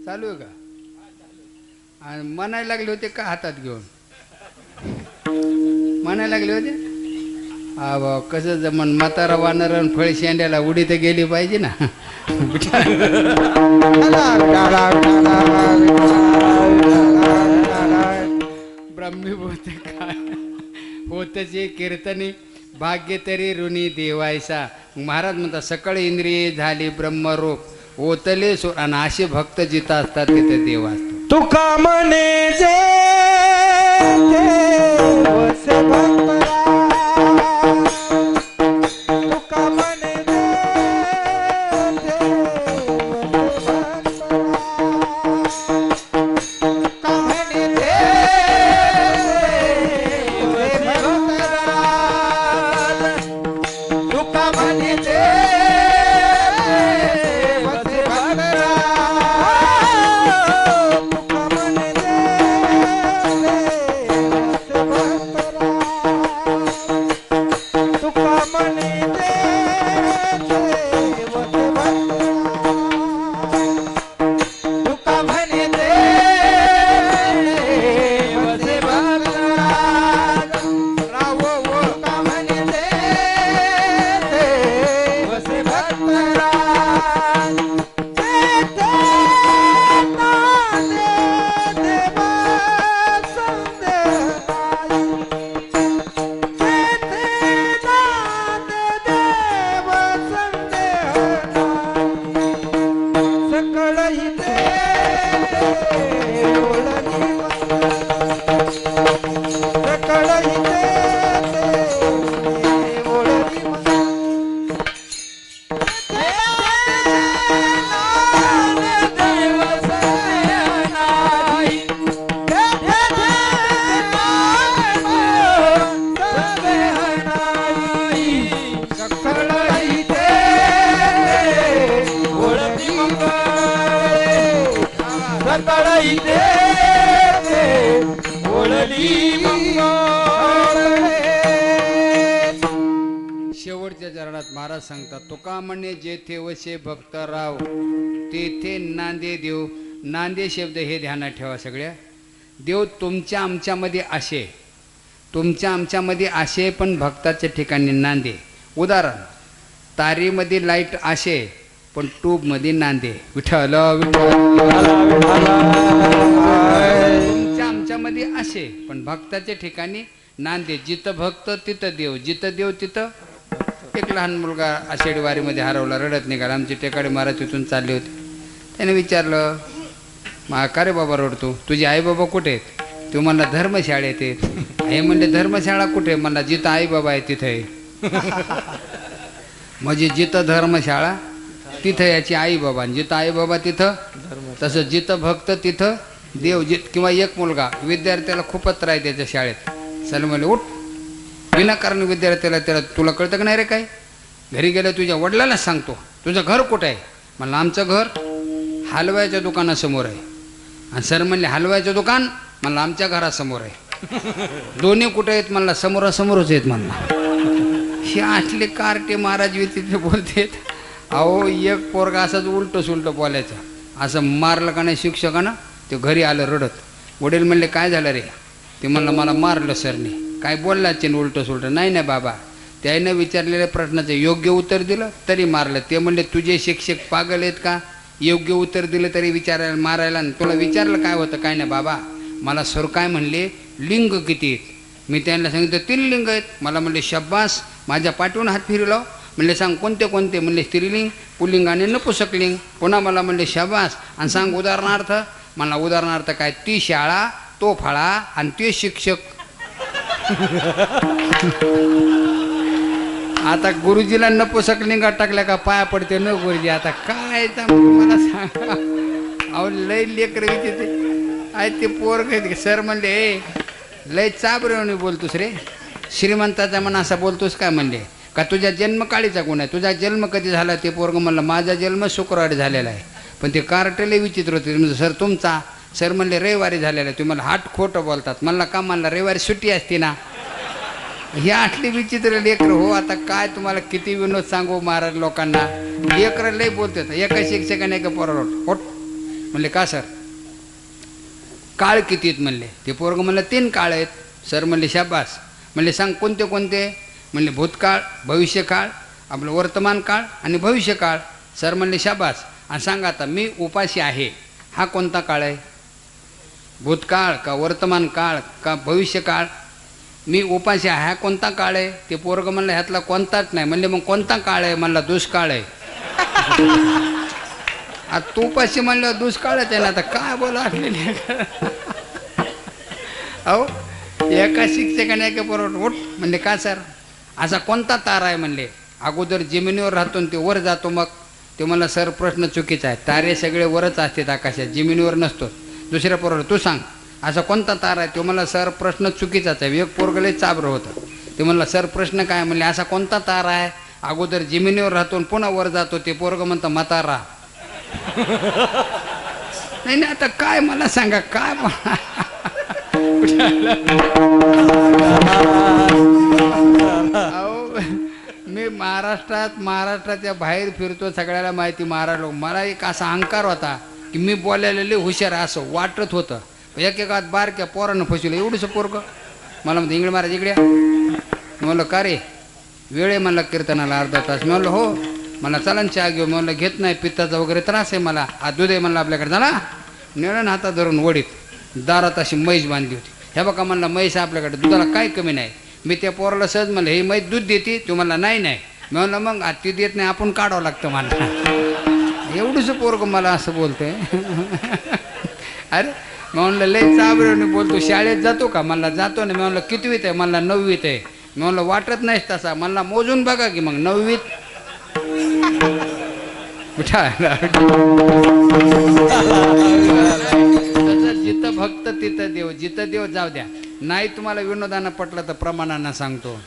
चालू आहे का? आणि म्हणायला लागले होते का हातात घेऊन म्हणायला लागले होते? हा बा कसं जमन, म्हातारा वानर फळ शेंड्याला उडी तर गेली पाहिजे ना. ब्रह्मीभूत काय होतचे कीर्तनी भाग्य तरी ऋणी देवायसा. महाराज म्हणतात सकाळी इंद्रिये झाली ब्रह्मरूप ओतले सो, आणि असे भक्त जिथं असतात तिथे देव असतो. तुका म्हणे जे देवसे भक्तरा, तुका म्हणे जे देवसे भक्तरा, तुका म्हणे जे आई तेथे ओळली मंगळे. शेवटच्या चरणात महाराज सांगतात, तुका म्हणे जेथे वसे भक्तराव तेथे नांदे देव. नांदे शब्द हे ध्यानात ठेवा सगळ्या. देव तुमच्या आमच्यामध्ये आशे, तुमच्या आमच्यामध्ये आशे, पण भक्ताच्या ठिकाणी नांदे. उदाहरण, तारीमध्ये लाईट आशे पण ट्यूबमध्ये नांदे. विठ्ठल तुमच्या आमच्यामध्ये आशे पण भक्ताच्या ठिकाणी नांदे. जिथं भक्त तिथं देव, जिथं देव तिथं. एक लहान मुलगा आषाढी वारीमध्ये हरवला, रडत निघाला. आमचे टेकाडे महाराज तिथून चालले होते. त्याने विचारलं, का रे बाबा रडतो, तुझे आई बाबा कुठे आहेत? तू म्हणला धर्मशाळेत आहेत. हे म्हणले धर्मशाळा कुठे? म्हणला जिथं आई बाबा आहे तिथं आहे. म्हणजे जिथं धर्मशाळा तिथं याची आई बाबा, जिथं आई बाबा तिथं. तसं जिथं भक्त तिथं देव. किंवा एक मुलगा विद्यार्थ्याला खूपच त्रास त्याच्या शाळेत. चल म्हणले उठ. विनाकारण विद्यार्थ्याला त्याला, तुला कळतं का नाही रे काय? घरी गेलं तुझ्या वडिलांनाच सांगतो. तुझं घर कुठं आहे? म्हणलं आमचं घर हलव्याच्या दुकानासमोर आहे. आणि सर म्हणले हलव्याचं दुकान? म्हणलं आमच्या घरासमोर आहे. दोन्ही कुठे आहेत? म्हणला समोरासमोरच आहेत. म्हणला हे असले कार्टे महाराज विचित्र बोलतेत. अहो एक पोरगा असंच उलटं सुलटं बोलायचं. असं मारलं का नाही शिक्षकानं? ते घरी आलं रडत. वडील म्हणले काय झालं रे? ते म्हणलं मला मारलं सरने. काय बोललाच उलटं सुलटं? नाही नाही बाबा, त्यानं विचारलेल्या प्रश्नाचं योग्य उत्तर दिलं तरी मारलं. ते म्हणले तुझे शिक्षक पागल आहेत का? योग्य उत्तर दिलं तरी विचारायला मारायला. तुला विचारलं काय होतं? काय नाही बाबा, मला सर काय म्हणले लिंग किती आहेत? मी त्यांना सांगितलं 3 लिंग आहेत. मला म्हणले शब्बास. माझ्या पाठवून हात फिरवला. म्हणले सांग कोणते कोणते? म्हणले स्त्रीलिंग, पुल्लिंग आणि नपुसकलिंग. पुन्हा मला म्हणले शब्बास आणि सांग उदाहरणार्थ. मला उदाहरणार्थ काय? ती शाळा, तो फळा आणि ते शिक्षक. आता गुरुजीला नपुसकलिंगात टाकल्या का पाया पडते न गुरुजी? आता काय मला सांगा. अहो लय लेकर विचारते आहे ते पोरग. सर म्हणले लय चाबरेवणी बोलतोस रे, श्रीमंताचा म्हणा असा बोलतोस काय? म्हणले का तुझ्या जन्मकाळीचा गुण आहे? तुझा जन्म कधी झाला? ते पोरग म्हणलं माझा जन्म शुक्रवारी झालेला आहे. पण ते कार्टले विचित्र होते. म्हणजे सर तुमचा? सर म्हणले रविवारी झालेला आहे. तुम्हाला हाट खोटं बोलतात. म्हणला का? म्हणला रविवारी सुट्टी असते ना. हे आटली विचित्र लेकर हो. आता काय तुम्हाला किती विनोद सांगू महाराज लोकांना. लेकर लय बोलतात. एका शिक्षकाने एका पोरावर होट म्हणले का सर काळ किती आहेत? म्हणले ते पोरग म्हणलं 3 काळ आहेत. सर म्हणले शाबास. म्हणले सांग कोणते कोणते? म्हणले भूतकाळ, भविष्यकाळ, आपलं वर्तमान काळ आणि भविष्यकाळ. सर म्हणले शाबास. आणि सांगा आता मी उपाशी आहे हा कोणता काळ आहे? भूतकाळ का वर्तमान काळ का भविष्यकाळ? मी उपाशी आहे हा कोणता काळ आहे? ते पोरग म्हणलं ह्यातला कोणताच नाही. म्हणले मग कोणता काळ आहे? म्हणला दुष्काळ आहे. आता तू उपाशी म्हणलं दुष्काळच आहे ना. आता काय बोला असलेली. अहो एका शिक्षकाने एका पोरावर उठ म्हणले का सर असा कोणता तारा आहे? म्हणले अगोदर जमिनीवर राहतो ते वर जातो. मग ते मला सर प्रश्न चुकीचा आहे. तारे सगळे वरच असतात आकाशात, जमिनीवर नसतो. दुसऱ्या पोरावर तू सांग असा कोणता तारा आहे? तो मला सर प्रश्न चुकीचाच आहे. एक पोरग लय चाबरं होतं. ते म्हणला सर प्रश्न काय? म्हणले असा कोणता तारा आहे अगोदर जमिनीवर राहतो पुन्हा वर जातो? ते पोरग म्हणतं म्हातारा. नाही नाही आता काय मला सांगा काय? अहो मी महाराष्ट्राच्या बाहेर फिरतो. सगळ्याला माहिती महाराज लोक. मला एक असा अहंकार होता की मी बोलायला लय हुशार असं वाटत होतं. एकेकात बारक्या पोरानं फसवलं. एवढंसं पोरग मला म्हणतं इंगळे महाराज इकडे. म्हणलं का रे? वेळ आहे म्हणलं कीर्तनाला अर्धा तास. मी म्हणलं हो. मला चला चहा घेऊ. म्हणलं घेत नाही, पित्ताचा वगैरे त्रास आहे मला. हा दूध आहे म्हणलं आपल्याकडे. झाला नेळण हातात धरून वडीत दारात अशी म्हैस बांधली होती. हे बघा म्हणलं म्हैस आपल्याकडे, दुधाला काय कमी नाही. मी त्या पोराला सहज म्हणलं हे म्हैस दूध देते? तू म्हणला नाही नाही. मी म्हणलं मग ती देत नाही आपण काढावं लागतं मला. एवढंच पोरग मला असं बोलतंय. अरे म्हणलं लय चाबरेवणी बोलतो. शाळेत जातो का? म्हणला जातो ना. मी म्हणलं कितवीत आहे? म्हणला 9वीत आहे. मी म्हणलं वाटत नाहीस तसा. म्हणला मोजून बघा की मग 9वीत. जिथं भक्त तिथं देव, जिथं देव जाऊ द्या. नाही तुम्हाला विनोदानं पटलं तर प्रमाणानं सांगतो.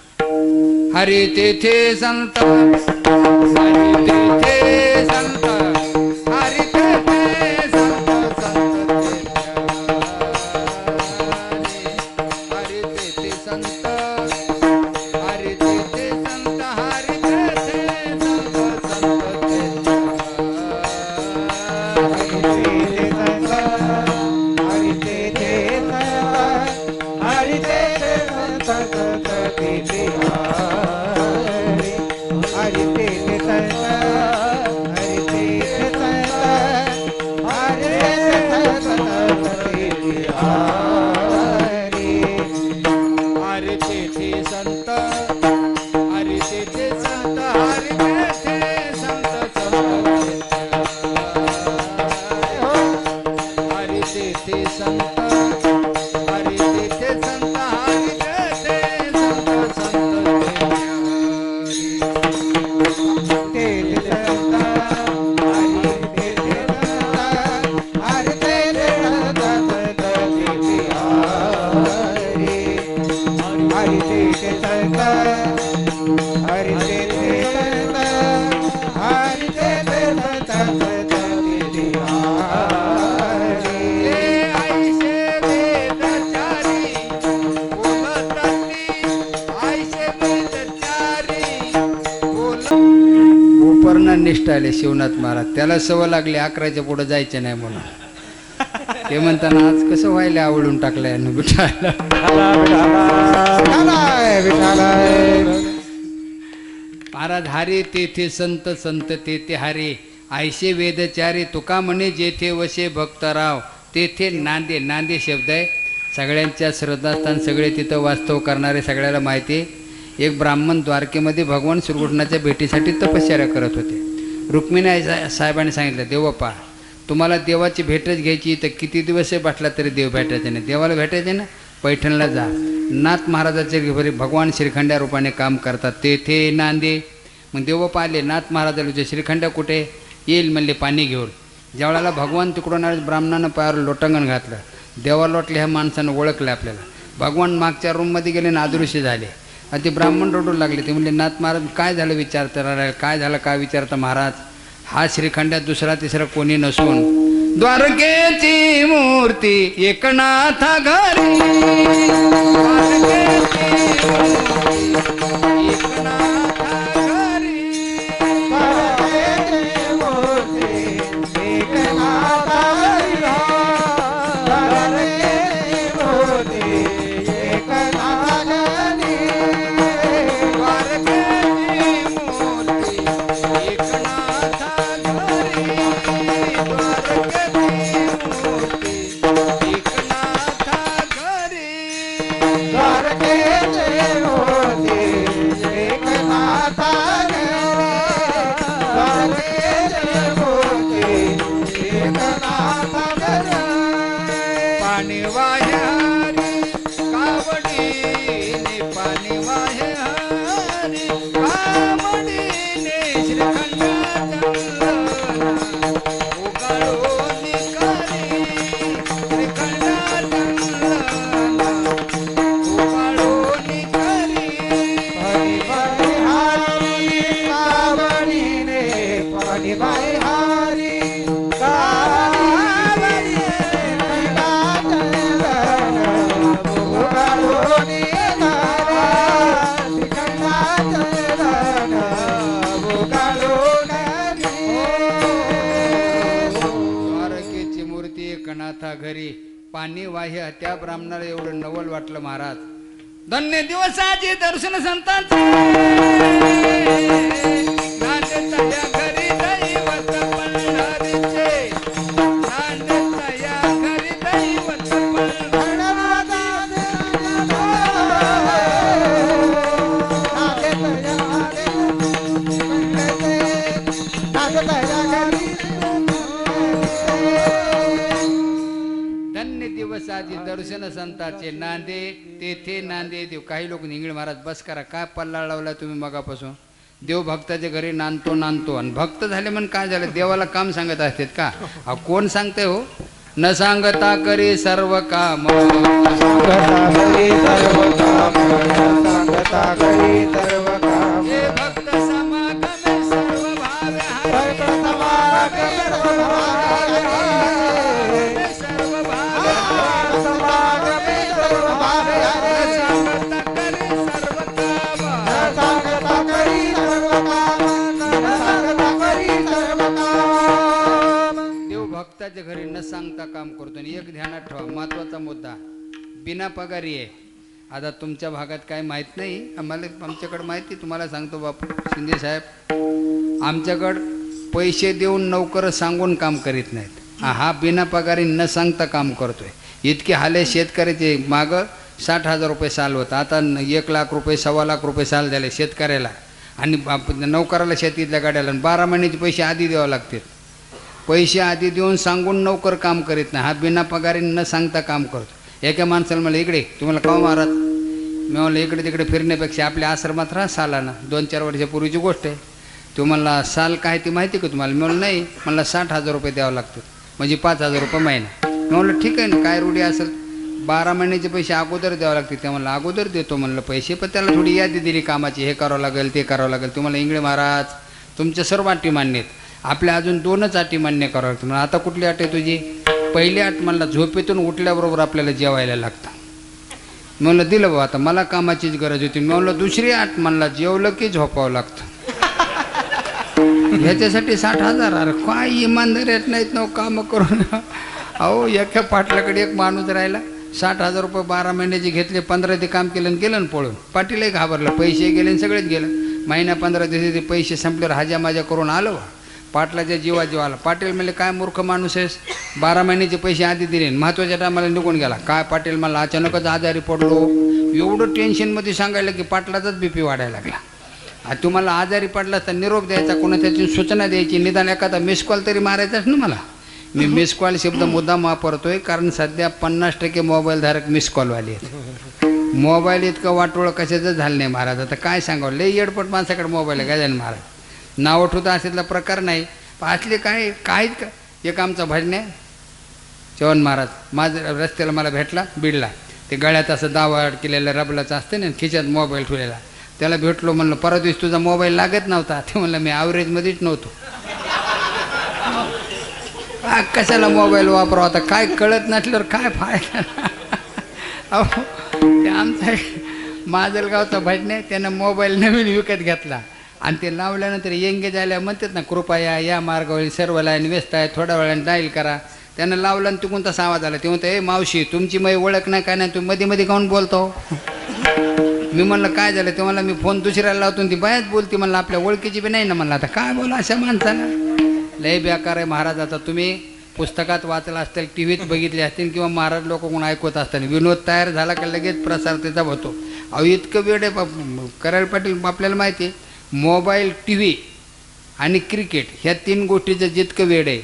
हरी तेथे संत, हरी तेथे संत, हरी तेथे संत, संत तेथे वर्ण निष्ठ आले शिवनाथ महाराज. त्याला सवय लागली 11च्या पुढे जायचं नाही म्हणून. ते म्हणताना आज कसं व्हायला आवडून टाकलंय विठाला. महाराज हारे तेथे संत, संत तेथे हारे, आयशे वेदचारे, तुका म्हणे जेथे वसे भक्तराव तेथे नांदे. नांदे शब्द आहे. सगळ्यांच्या श्रद्धास्थान सगळे तिथं वास्तव करणारे सगळ्याला माहिती आहे. एक ब्राह्मण द्वारकेमध्ये भगवान श्रीकृष्णाच्या भेटीसाठी तपश्चर्या करत होते. रुक्मिणी साहेबांनी सांगितलं, देवप्पा तुम्हाला देवाची भेटच घ्यायची तर किती दिवसही बसला तरी देव भेटायचे नाही. देवाला भेटायचे ना, पैठणला जा. नाथ महाराजाचे घरी भगवान श्रीखंड्या रूपाने काम करतात, तेथे नांदे. मग देवप्पा आले. नाथ महाराजाला श्रीखंड्या कुठे येईल म्हणले पाणी घेऊन. ज्यावेळेला भगवान तिकडून आले, ब्राह्मणानं पायावर लोटांगण घातलं. देवा लोटले, ह्या माणसानं ओळखलं आपल्याला. भगवान मागच्या रूममध्ये गेले ना अदृश्य झाले. आणि ते ब्राह्मण रडू लागले. ते म्हणले, नाथ महाराज काय झालं विचारता, काय झालं काय विचारता महाराज. हा श्रीखंड्यात दुसरा तिसरा कोणी नसून द्वारकेची मूर्ती एकनाथा घरी. घरी पाणी वाह्य. त्या ब्राह्मणाला एवढं नवल वाटलं. महाराज धन्य दिवसाचे दर्शन संतांचे, घरी दैवत पंढरीचे, घरी दैवत दिवसाची दर्शन संताचे, नांदे तेथे नांदे देव. काही लोक निंगळे महाराज बस करा, काय पल्ला लावला तुम्ही मगापासून. देव भक्ताच्या घरी नांदतो नांदतो आणि भक्त झाले म्हणून काय झालं, देवाला काम सांगत असतात का. हा कोण सांगते हो. न सांगता करी सर्व काम, भक्त समागमे सर्व भक्ताच्या घरी न सांगता काम करतो. आणि एक ध्यानात ठेवा, महत्वाचा मुद्दा, बिना पगारी आहे. आता तुमच्या भागात काय माहीत नाही, आम्हाला आमच्याकडे माहिती. तुम्हाला सांगतो बापू शिंदे साहेब, आमच्याकडं पैसे देऊन नोकर सांगून काम करीत नाहीत. हा बिना पगारी न सांगता काम करतोय. इतके हाले शेतकऱ्याचे. मागं 60,000 रुपये साल होता, आता 1 लाख रुपये 1.25 लाख रुपये साल झाले शेतकऱ्याला. आणि नोकराला शेतीतल्या गाड्याला 12 महिन्याचे पैसे आधी द्यावं लागतात. पैसे आधी देऊन सांगून नोकर काम करीत नाही. हा बिना पगारी न सांगता काम करतो. एका माणसाला मला, इकडे तुम्हाला का महाराज, मी म्हणलं इकडे तिकडे फिरण्यापेक्षा आपल्या आश्रमात राहा सालानं. 2-4 वर्षापूर्वीची गोष्ट आहे. तो म्हणला साल काय ती माहिती का तुम्हाला. मी म्हणलं नाही. म्हणला 60,000 रुपये द्यावं लागतात, म्हणजे 5,000 रुपये महिना. मी म्हणलं ठीक आहे ना, काय रूढी असेल. 12 महिन्याचे पैसे अगोदर द्यावं लागते. ते म्हणलं अगोदर देतो म्हणलं पैसे, पण त्याला थोडी यादी दिली कामाची, हे करावं लागेल ते करावं लागेल. तुम्हाला इंगळे महाराज तुमच्या सर्व अटी मान्य आहेत, आपल्या अजून 2च अटी मान्य करावं लागतं. म्हणून आता कुठली अट आहे तुझी. पहिली अट म्हणला झोपेतून उठल्याबरोबर आपल्याला जेवायला लागतं. म्हणलं दिलं बाबा, आता मला कामाचीच गरज होती. मी म्हणलं दुसरी अट म्हणला जेवलं की झोपावं लागतं. ह्याच्यासाठी 60,000? अरे काय इमानदार येत नाहीत ना कामं करून. अहो एका पाटलाकडे एक माणूस राहिला, 60,000 रुपये 12 महिन्याचे घेतले, 15 ते काम केलं आणि गेलं ना पळून. पाटीलही घाबरलं, पैसे गेले आणि सगळेच गेलं. महिना 15 दिवसाचे पैसे संपल्यावर हाज्या माझ्या करून आलो. पाटलाच्या जीव आला. पाटील म्हणले काय मूर्ख माणूस आहेस, 12 महिन्याचे पैसे आधी दिले, महत्त्वाच्या टायमाला निघून गेला. काय पाटील मला अचानकच आजारी पडलो. एवढं टेन्शनमध्ये सांगायला की पाटलाचाच BP वाढायला लागला. तुम्हाला आजारी पडला तर निरोप द्यायचा, कोणा त्याची सूचना द्यायची, निदान एखादा मिस कॉल तरी मारायचाच ना मला. मी मिस कॉल शब्द मुद्दाम वापरतोय कारण सध्या 50% मोबाईलधारक मिस कॉलवाले आहेत. मोबाईल इतकं वाटोळं कशाचं झालं नाही महाराज. आता काय सांगावं, लई येडपट माणसाकडे मोबाईल आहे गजानन महाराज. नाव ठेवता असेतला प्रकार नाही. असले काय काय एक आमचा भजन आहे चव्हाण महाराज, माझं रस्त्याला मला भेटला बीडला. ते गळ्यात असं दावड केलेलं रबलाचं असतं ना, खिच्यात मोबाईल ठेवलेला. त्याला भेटलो, म्हणलं परवा दिवशी तुझा मोबाईल लागत नव्हता. ते म्हणलं मी ॲव्हरेजमध्येच नव्हतो. कशाला मोबाईल वापरावा, आता काय कळत नसल्यावर काय फायदा. अहो ते आमचा माजलगावचा भजन आहे, त्यानं मोबाईल नवीन विकत घेतला आणि ते लावल्यानंतर एंगेज आल्या म्हणतात ना, कृपया या मार्गावरील सर्व लाईन व्यस्त आहे, थोड्या वेळाने डायल करा. त्यानं लावलं आणि तिकून तसा आवाज आला. ते म्हणतं ए मावशी तुमची माझी ओळख नाही काय नाही, तुम्ही मध्ये मध्ये काऊन बोलतो. मी म्हणलं काय झालं. ते मला मी फोन दुसऱ्याला लावतो ती बायाच बोलते. म्हणलं आपल्या ओळखीची बी नाही ना. म्हणलं आता काय बोला अशा माणसाला. लय बेकार आहे महाराज. आता तुम्ही पुस्तकात वाचलं असतील, टी व्हीत बघितले असतील किंवा महाराज लोक कोण ऐकवत असताना विनोद तयार झाला का लगेच प्रसार त्याचा होतो. अहो इतकं वेळ आहे कराड पाटील. आपल्याला माहिती आहे मोबाईल, टी व्ही आणि क्रिकेट ह्या 3 गोष्टीचं जितकं वेळ आहे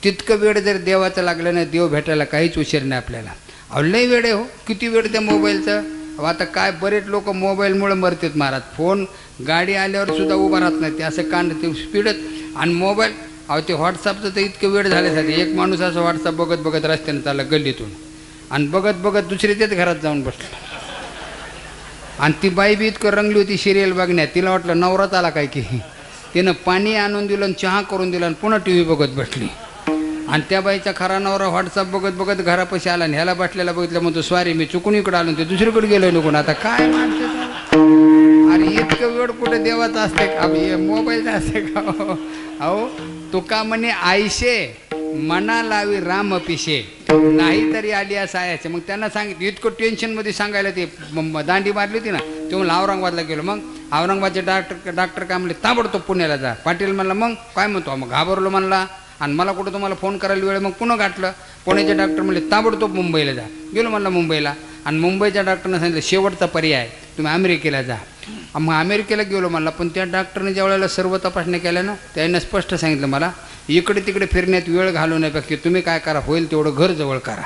तितकं वेळ जर देवाचं लागलं नाही, देव भेटायला काहीच उशीर नाही आपल्याला. अहो लय वेळ आहे हो. किती वेळ त्या मोबाईलचं. आता काय बरेच लोक मोबाईलमुळे मरतात महाराज. फोन गाडी आल्यावर सुद्धा उभा राहत नाही, ते असं कांड ते स्पीडच. आणि मोबाईल अहो ते व्हॉट्सअपचं तर इतकं वेळ झाल्यासाठी एक माणूस असं व्हॉट्सअप बघत बघत रस्त्यानं चालला गल्लीतून आणि बघत बघत दुसरी तेच घरात जाऊन बसलं. आणि ती बाई बी इतकं रंगली होती सिरियल बघण्यात, तिला वाटलं नवराच आला काय की. तिनं पाणी आणून दिलं आणि चहा करून दिला आणि पुन्हा TV बघत बसली. आणि त्या बाईचा खरा नवरा व्हॉट्सअप बघत बघत घरापाशी आला आणि ह्याला बसलेला बघितलं, म्हणतो सॉरी मी चुकून इकडं आलो, ते दुसरीकडे गेलो निघून. आता काय माणसं. अरे इतकं वेळ कुठे देवाचा असते का, मोबाईलचा असते का. अहो तुका म्हणे आईशे मना लावी राम पिशे, नाही तरी आली असं ayaचे. मग त्यांना सांगितलं, इतकं टेन्शनमध्ये सांगायला ते दांडी मारली होती ना, ते म्हणलं औरंगाबादला गेलो. मग औरंगाबादचे डॉक्टर काय म्हणले, ताबडतोब पुण्याला जा. पाटील म्हणला मग काय म्हणतो, मग घाबरलो म्हणला. आणि मला कुठं तुम्हाला फोन करायला वेळ, मग पुन्हा गाठलं. पुण्याचे डॉक्टर म्हणले ताबडतोब मुंबईला जा. गेलो म्हणला मुंबईला. आणि मुंबईच्या डॉक्टरनं सांगितलं शेवटचा पर्याय तुम्ही अमेरिकेला जा. मग अमेरिकेला गेलो म्हणला. पण त्या डॉक्टरने ज्या वेळेला सर्व तपासण्या केल्या ना, त्यानं स्पष्ट सांगितलं मला, इकडे तिकडे फिरण्यात वेळ घालवण्यापेक्षा तुम्ही काय करा, होईल तेवढं घर जवळ करा.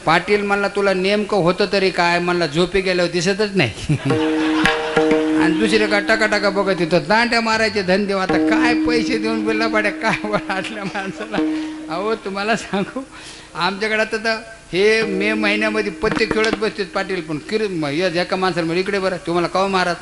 पाटील म्हणला तुला नेमकं होतं तरी काय. म्हणला झोपी गेल्यावर दिसतच नाही. आणि दुसरे का टाका बघत येतो, दांड्या मारायचे धंदे. आता काय पैसे देऊन बोलला पाड्या काय वाटल्या माणसाला. अहो तुम्हाला सांगू, आमच्याकडे आता हे मे महिन्यामध्ये पत्ते खेळत बसतात पाटील. पण एका माणसाला म्हणजे इकडे बरं तुम्हाला काव महाराज,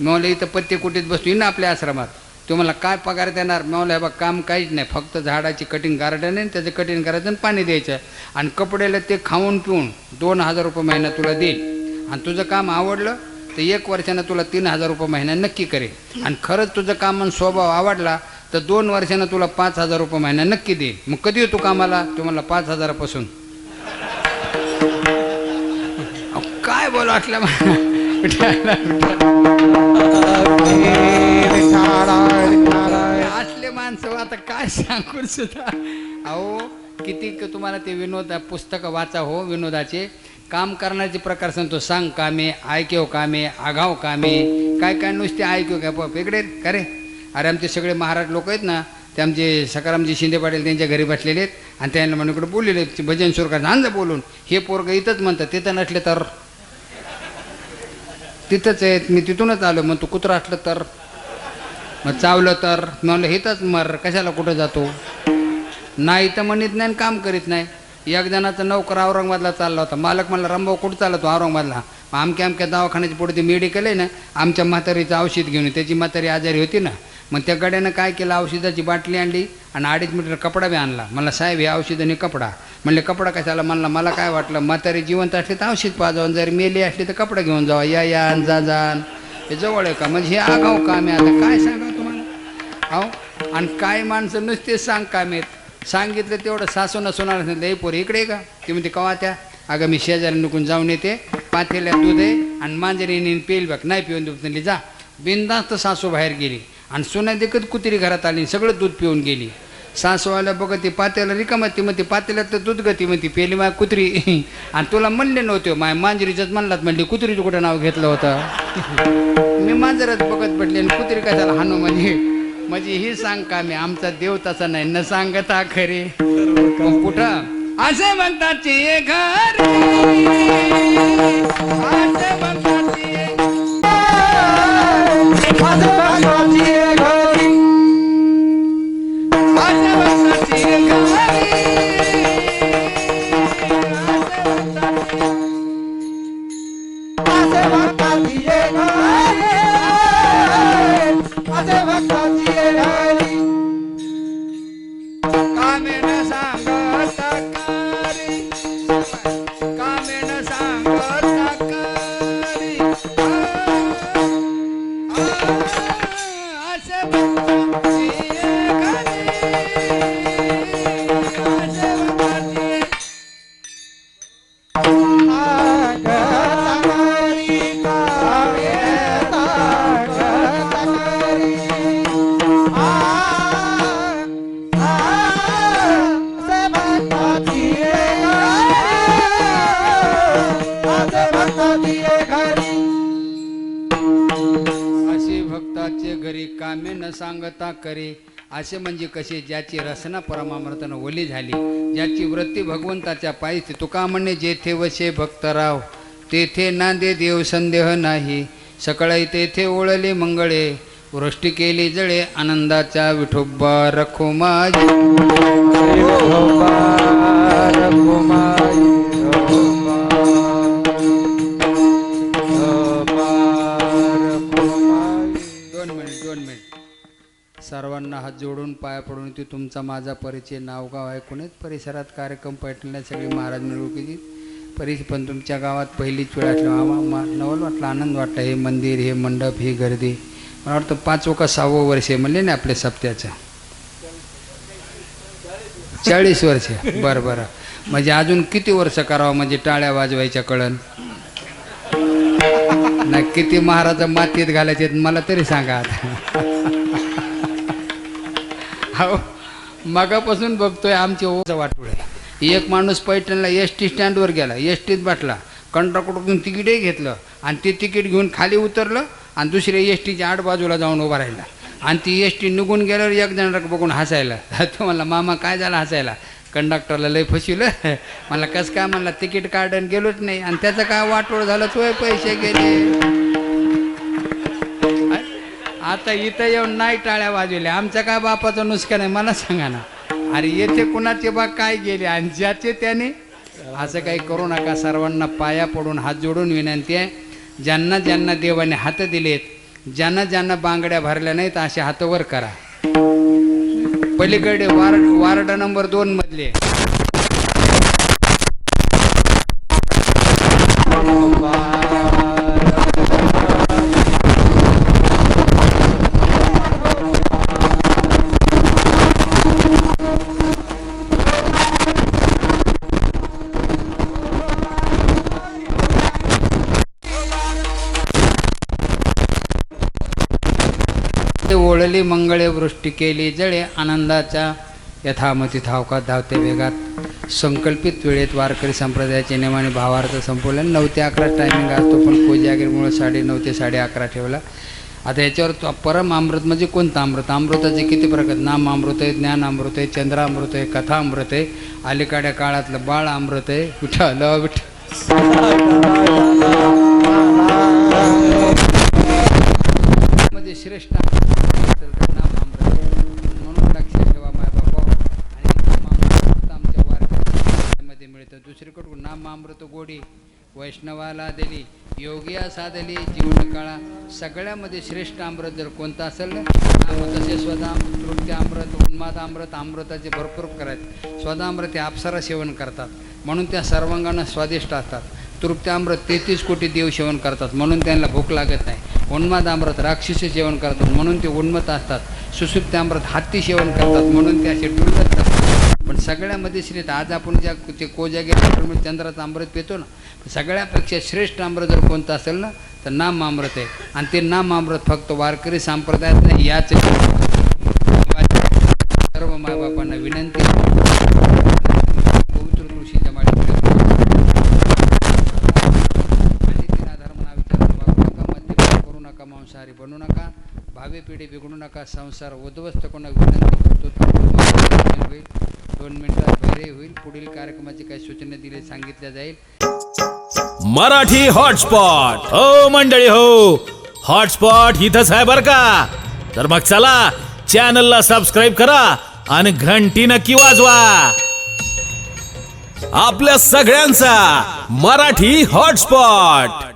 मी म्हणलं इथं पत्ते कुठेच बसतो ना आपल्या आश्रमात. तुम्हाला काय पगार देणार. मी म्हणलं हे बघ काम काहीच नाही, फक्त झाडाची कटिंग गार्डन आहे, त्याचं कटिंग करायचं आणि पाणी द्यायचं. आणि कपड्याला ते खाऊन पिऊन 2,000 रुपये महिना तुला देईल. आणि तुझं काम आवडलं तर 1 वर्षानं तुला 3,000 रुपये महिना नक्की करेल. आणि खरंच तुझं काम आणि स्वभाव आवडला तर 2 वर्षानं तुला 5,000 रुपये महिना नक्की देईल. मग कधी येतो कामाला. तुम्हाला 5,000पासून काय बोला वाटलं. असले माणसं आता काय सांगून सुद्धा. अहो किती तुम्हाला ते विनोद पुस्तकं वाचा हो, विनोदाचे. काम करण्याचे प्रकार सांगतो. सांग कामे, ऐकेव कामे, आघाव कामे, काय काय नुसते ऐकेव काय इकडे का रे. अरे आमचे सगळे महाराज लोक आहेत ना, ते आमचे सकारामजी शिंदे पाटील त्यांच्या घरी बसलेले आहेत. आणि त्यांना म्हणून इकडे बोललेले भजन सुरू करा आणजा बोलून. हे पोरग इथंच म्हणतात, तिथं नसले तर तिथंच आहेत. मी तिथूनच आलो. मग तू कुत्रं असलं तर, मग चावलं तर. म्हणलं हेतच मर, कशाला कुठं जातो. नाही तर म्हणत नाही काम करीत नाही. एक जणाचा नोकर औरंगाबादला चालला होता. मालक म्हणला रंभाऊ कुठं चालला तो औरंगाबादला. मग अमक्या दवाखान्याच्या पुढे ते मेडिकल आहे ना, आमच्या म्हातारीचं औषध घेऊन. त्याची म्हातारी आजारी होती ना, मग त्या गड्यानं काय केलं, औषधाची बाटली आणली आणि 2.5 मीटर कपडा बी आणला. मला साहेब हे औषध आणि कपडा. म्हणले कपडा कशाला. म्हणला मला काय वाटलं म्हातारी जिवंत असली तर औषध पाजावं, जर मेली असली तर कपडा घेऊन जावा. या जा हे जवळ आहे का. म्हणजे हे आगाव काम आहे. आता काय सांगा तुम्हाला. अहो आणि काय माणसं नुसते सांग कामेत सांगितलं तेवढं सासून सोनार लई पोर इकडे आहे का ती म्हणते कवा त्या अगं मी शेजारी नुकून जाऊन येते पातेल्यात दूध आहे आणि मांजरीने पेल बघ नाही पिऊन दूध जा बिनधास्त सासू बाहेर गेली आणि सोना देखत कुत्री घरात आली सगळं दूध पिऊन गेली सासूवाला बघत ती पातेला रिकामत ती म्हणते पातेल्यात तर दूध गती म्हणते पेली माय कुत्री आणि तुला म्हणले नव्हते माय मांजरीचंच म्हणलात म्हणली कुत्रीचं कुठं नाव घेतलं होतं मी मांजरच बघत पडले आणि कुत्री कशाला हाणू म्हणजे ही सांग का मी आमचा देव तसा नाही न सांगता खरे कुठं असे म्हणतात ते घर असे म्हणतात ते कामे न सांगता करे असे म्हणजे कसे ज्याची रसना परमामृतानं ओली झाली ज्याची वृत्ती भगवंताच्या पायी तुका म्हणणे जेथे वशे भक्तराव तेथे नांदे देव संदेह नाही सकळई तेथे ओळले मंगळे वृष्टी केली जळे आनंदाच्या विठोबा रखो माझी सर्वांना हात जोडून पाया पडून ती तुमचा माझा परिचय नाव गाव आहे कोणीच परिसरात कार्यक्रम पैठणला सगळी महाराज मिळवणुकीची परिचय पण तुमच्या गावात पहिलीच वेळ असल्यामुळे नवल वाटलं आनंद वाटला हे मंदिर हे मंडप ही गर्दी मला वाटतं 5व का 6वं वर्ष आहे म्हणले ना आपल्या सप्त्याचं 40 वर्ष बरं बरं म्हणजे अजून किती वर्ष करावं म्हणजे टाळ्या वाजवायच्या कळण नाही किती महाराज मातीत घालायचे मला तरी सांगा आता हो मगापासून बघतोय आमचे ओझं वाटोळ आहे एक माणूस पैठणला एस.टी. स्टँडवर गेला एस.टीत बाटला कंट्रक्टरकडून तिकीटही घेतलं आणि ते तिकीट घेऊन खाली उतरलं आणि दुसऱ्या एस.टीच्या आड बाजूला जाऊन उभा राहिला आणि ती एस.टी निघून गेल्यावर एक जण बघून हसायला तो म्हणला मामा काय झालं हसायला कंडक्टरला लय फसविलं मला कसं काय म्हणला तिकीट काढून गेलोच नाही आणि त्याचं काय वाटोळ झालं तोय पैसे गेले आता इथं येऊन नाही टाळ्या वाजवल्या आमच्या काय बापाचं नुसकान आहे मला सांगा ना अरे येथे कुणाचे बा काय गेले आणि ज्याचे त्याने असं काही करू नका सर्वांना पाया पडून हात जोडून विनंती आहे ज्यांना ज्यांना देवाने हात दिलेत ज्यांना ज्यांना बांगड्या भरल्या नाहीत असे हात वर करा पलीकडे वार्ड नंबर 2 मधले ओळली मंगळे वृष्टी केली जळे आनंदाच्या यथामती धावकात धावते वेगात संकल्पित वेळेत वारकरी संप्रदायाचे नियमाने भावार्थ संपवले 9 ते 11 टायमिंग असतो पण कोजागिरीमुळे 9:30 ते 11:30 ठेवला आता याच्यावर परम अमृत म्हणजे कोणतं अमृत अमृताचे किती प्रकार नाम अमृत आहे ज्ञान अमृत आहे चंद्रामृत आहे कथा अमृत आहे अलीकडच्या काळातलं बाळ अमृत आहे विठ्ठल मध्ये श्रेष्ठ नाम अमृत म्हणून लक्ष ठेवा माय बाबा आणि नाम अमृत आमच्या वारकऱ्यांमध्ये मिळतं दुसरीकडून नाम अमृत गोडी वैष्णवाला दिली योगिया साधली जीवन काळा सगळ्यामध्ये श्रेष्ठ अमृत जर कोणतं असेल तसे स्वदाम तृप्त्यामृत उन्मादामृत अमृताचे भरपूर करायचे स्वदामृत हे अप्सरा सेवन करतात म्हणून त्या सर्वांगांना स्वादिष्ट असतात तृप्त्यामृत 33 कोटी देव सेवन करतात म्हणून त्यांना भूक लागत नाही उन्माद अमृत राक्षसी सेवन करतात म्हणून ते उन्मत असतात. सुसुप्त अमृत हत्ती सेवन करतात म्हणून ते असे टुलकत असतात. पण सगळ्यामध्ये श्रेष्ठ आज आपण ज्या ते कोजागे चंद्राचं अमृत पितो ना, सगळ्यापेक्षा श्रेष्ठ अमृत जर कोणतं असेल ना तर नाम अमृत आहे. आणि ते नाम अमृत फक्त वारकरी संप्रदायात नाही, याच सर्व मायबापांना विनंती पवित्र तुळशीच्या माळेमध्ये धर्मना विचार वागू नका, मद्यपान करू नका, मांसाहारी बनू नका, भावी पिढी बिघडू नका, संसार उद्ध्वस्त कोणा विनंती करतो. होईल 2 मिनिटात बरे होईल. पुढील कार्यक्रमाची काही सूचना दिली सांगितल्या जाईल. मराठी हॉटस्पॉट हो मंडळी हो, हॉटस्पॉट इथंच आहे बर का. तर मग चला चॅनलला सबस्क्राईब करा आणि घंटी नक्की वाजवा. आपल्या सगळ्यांचा मराठी हॉटस्पॉट.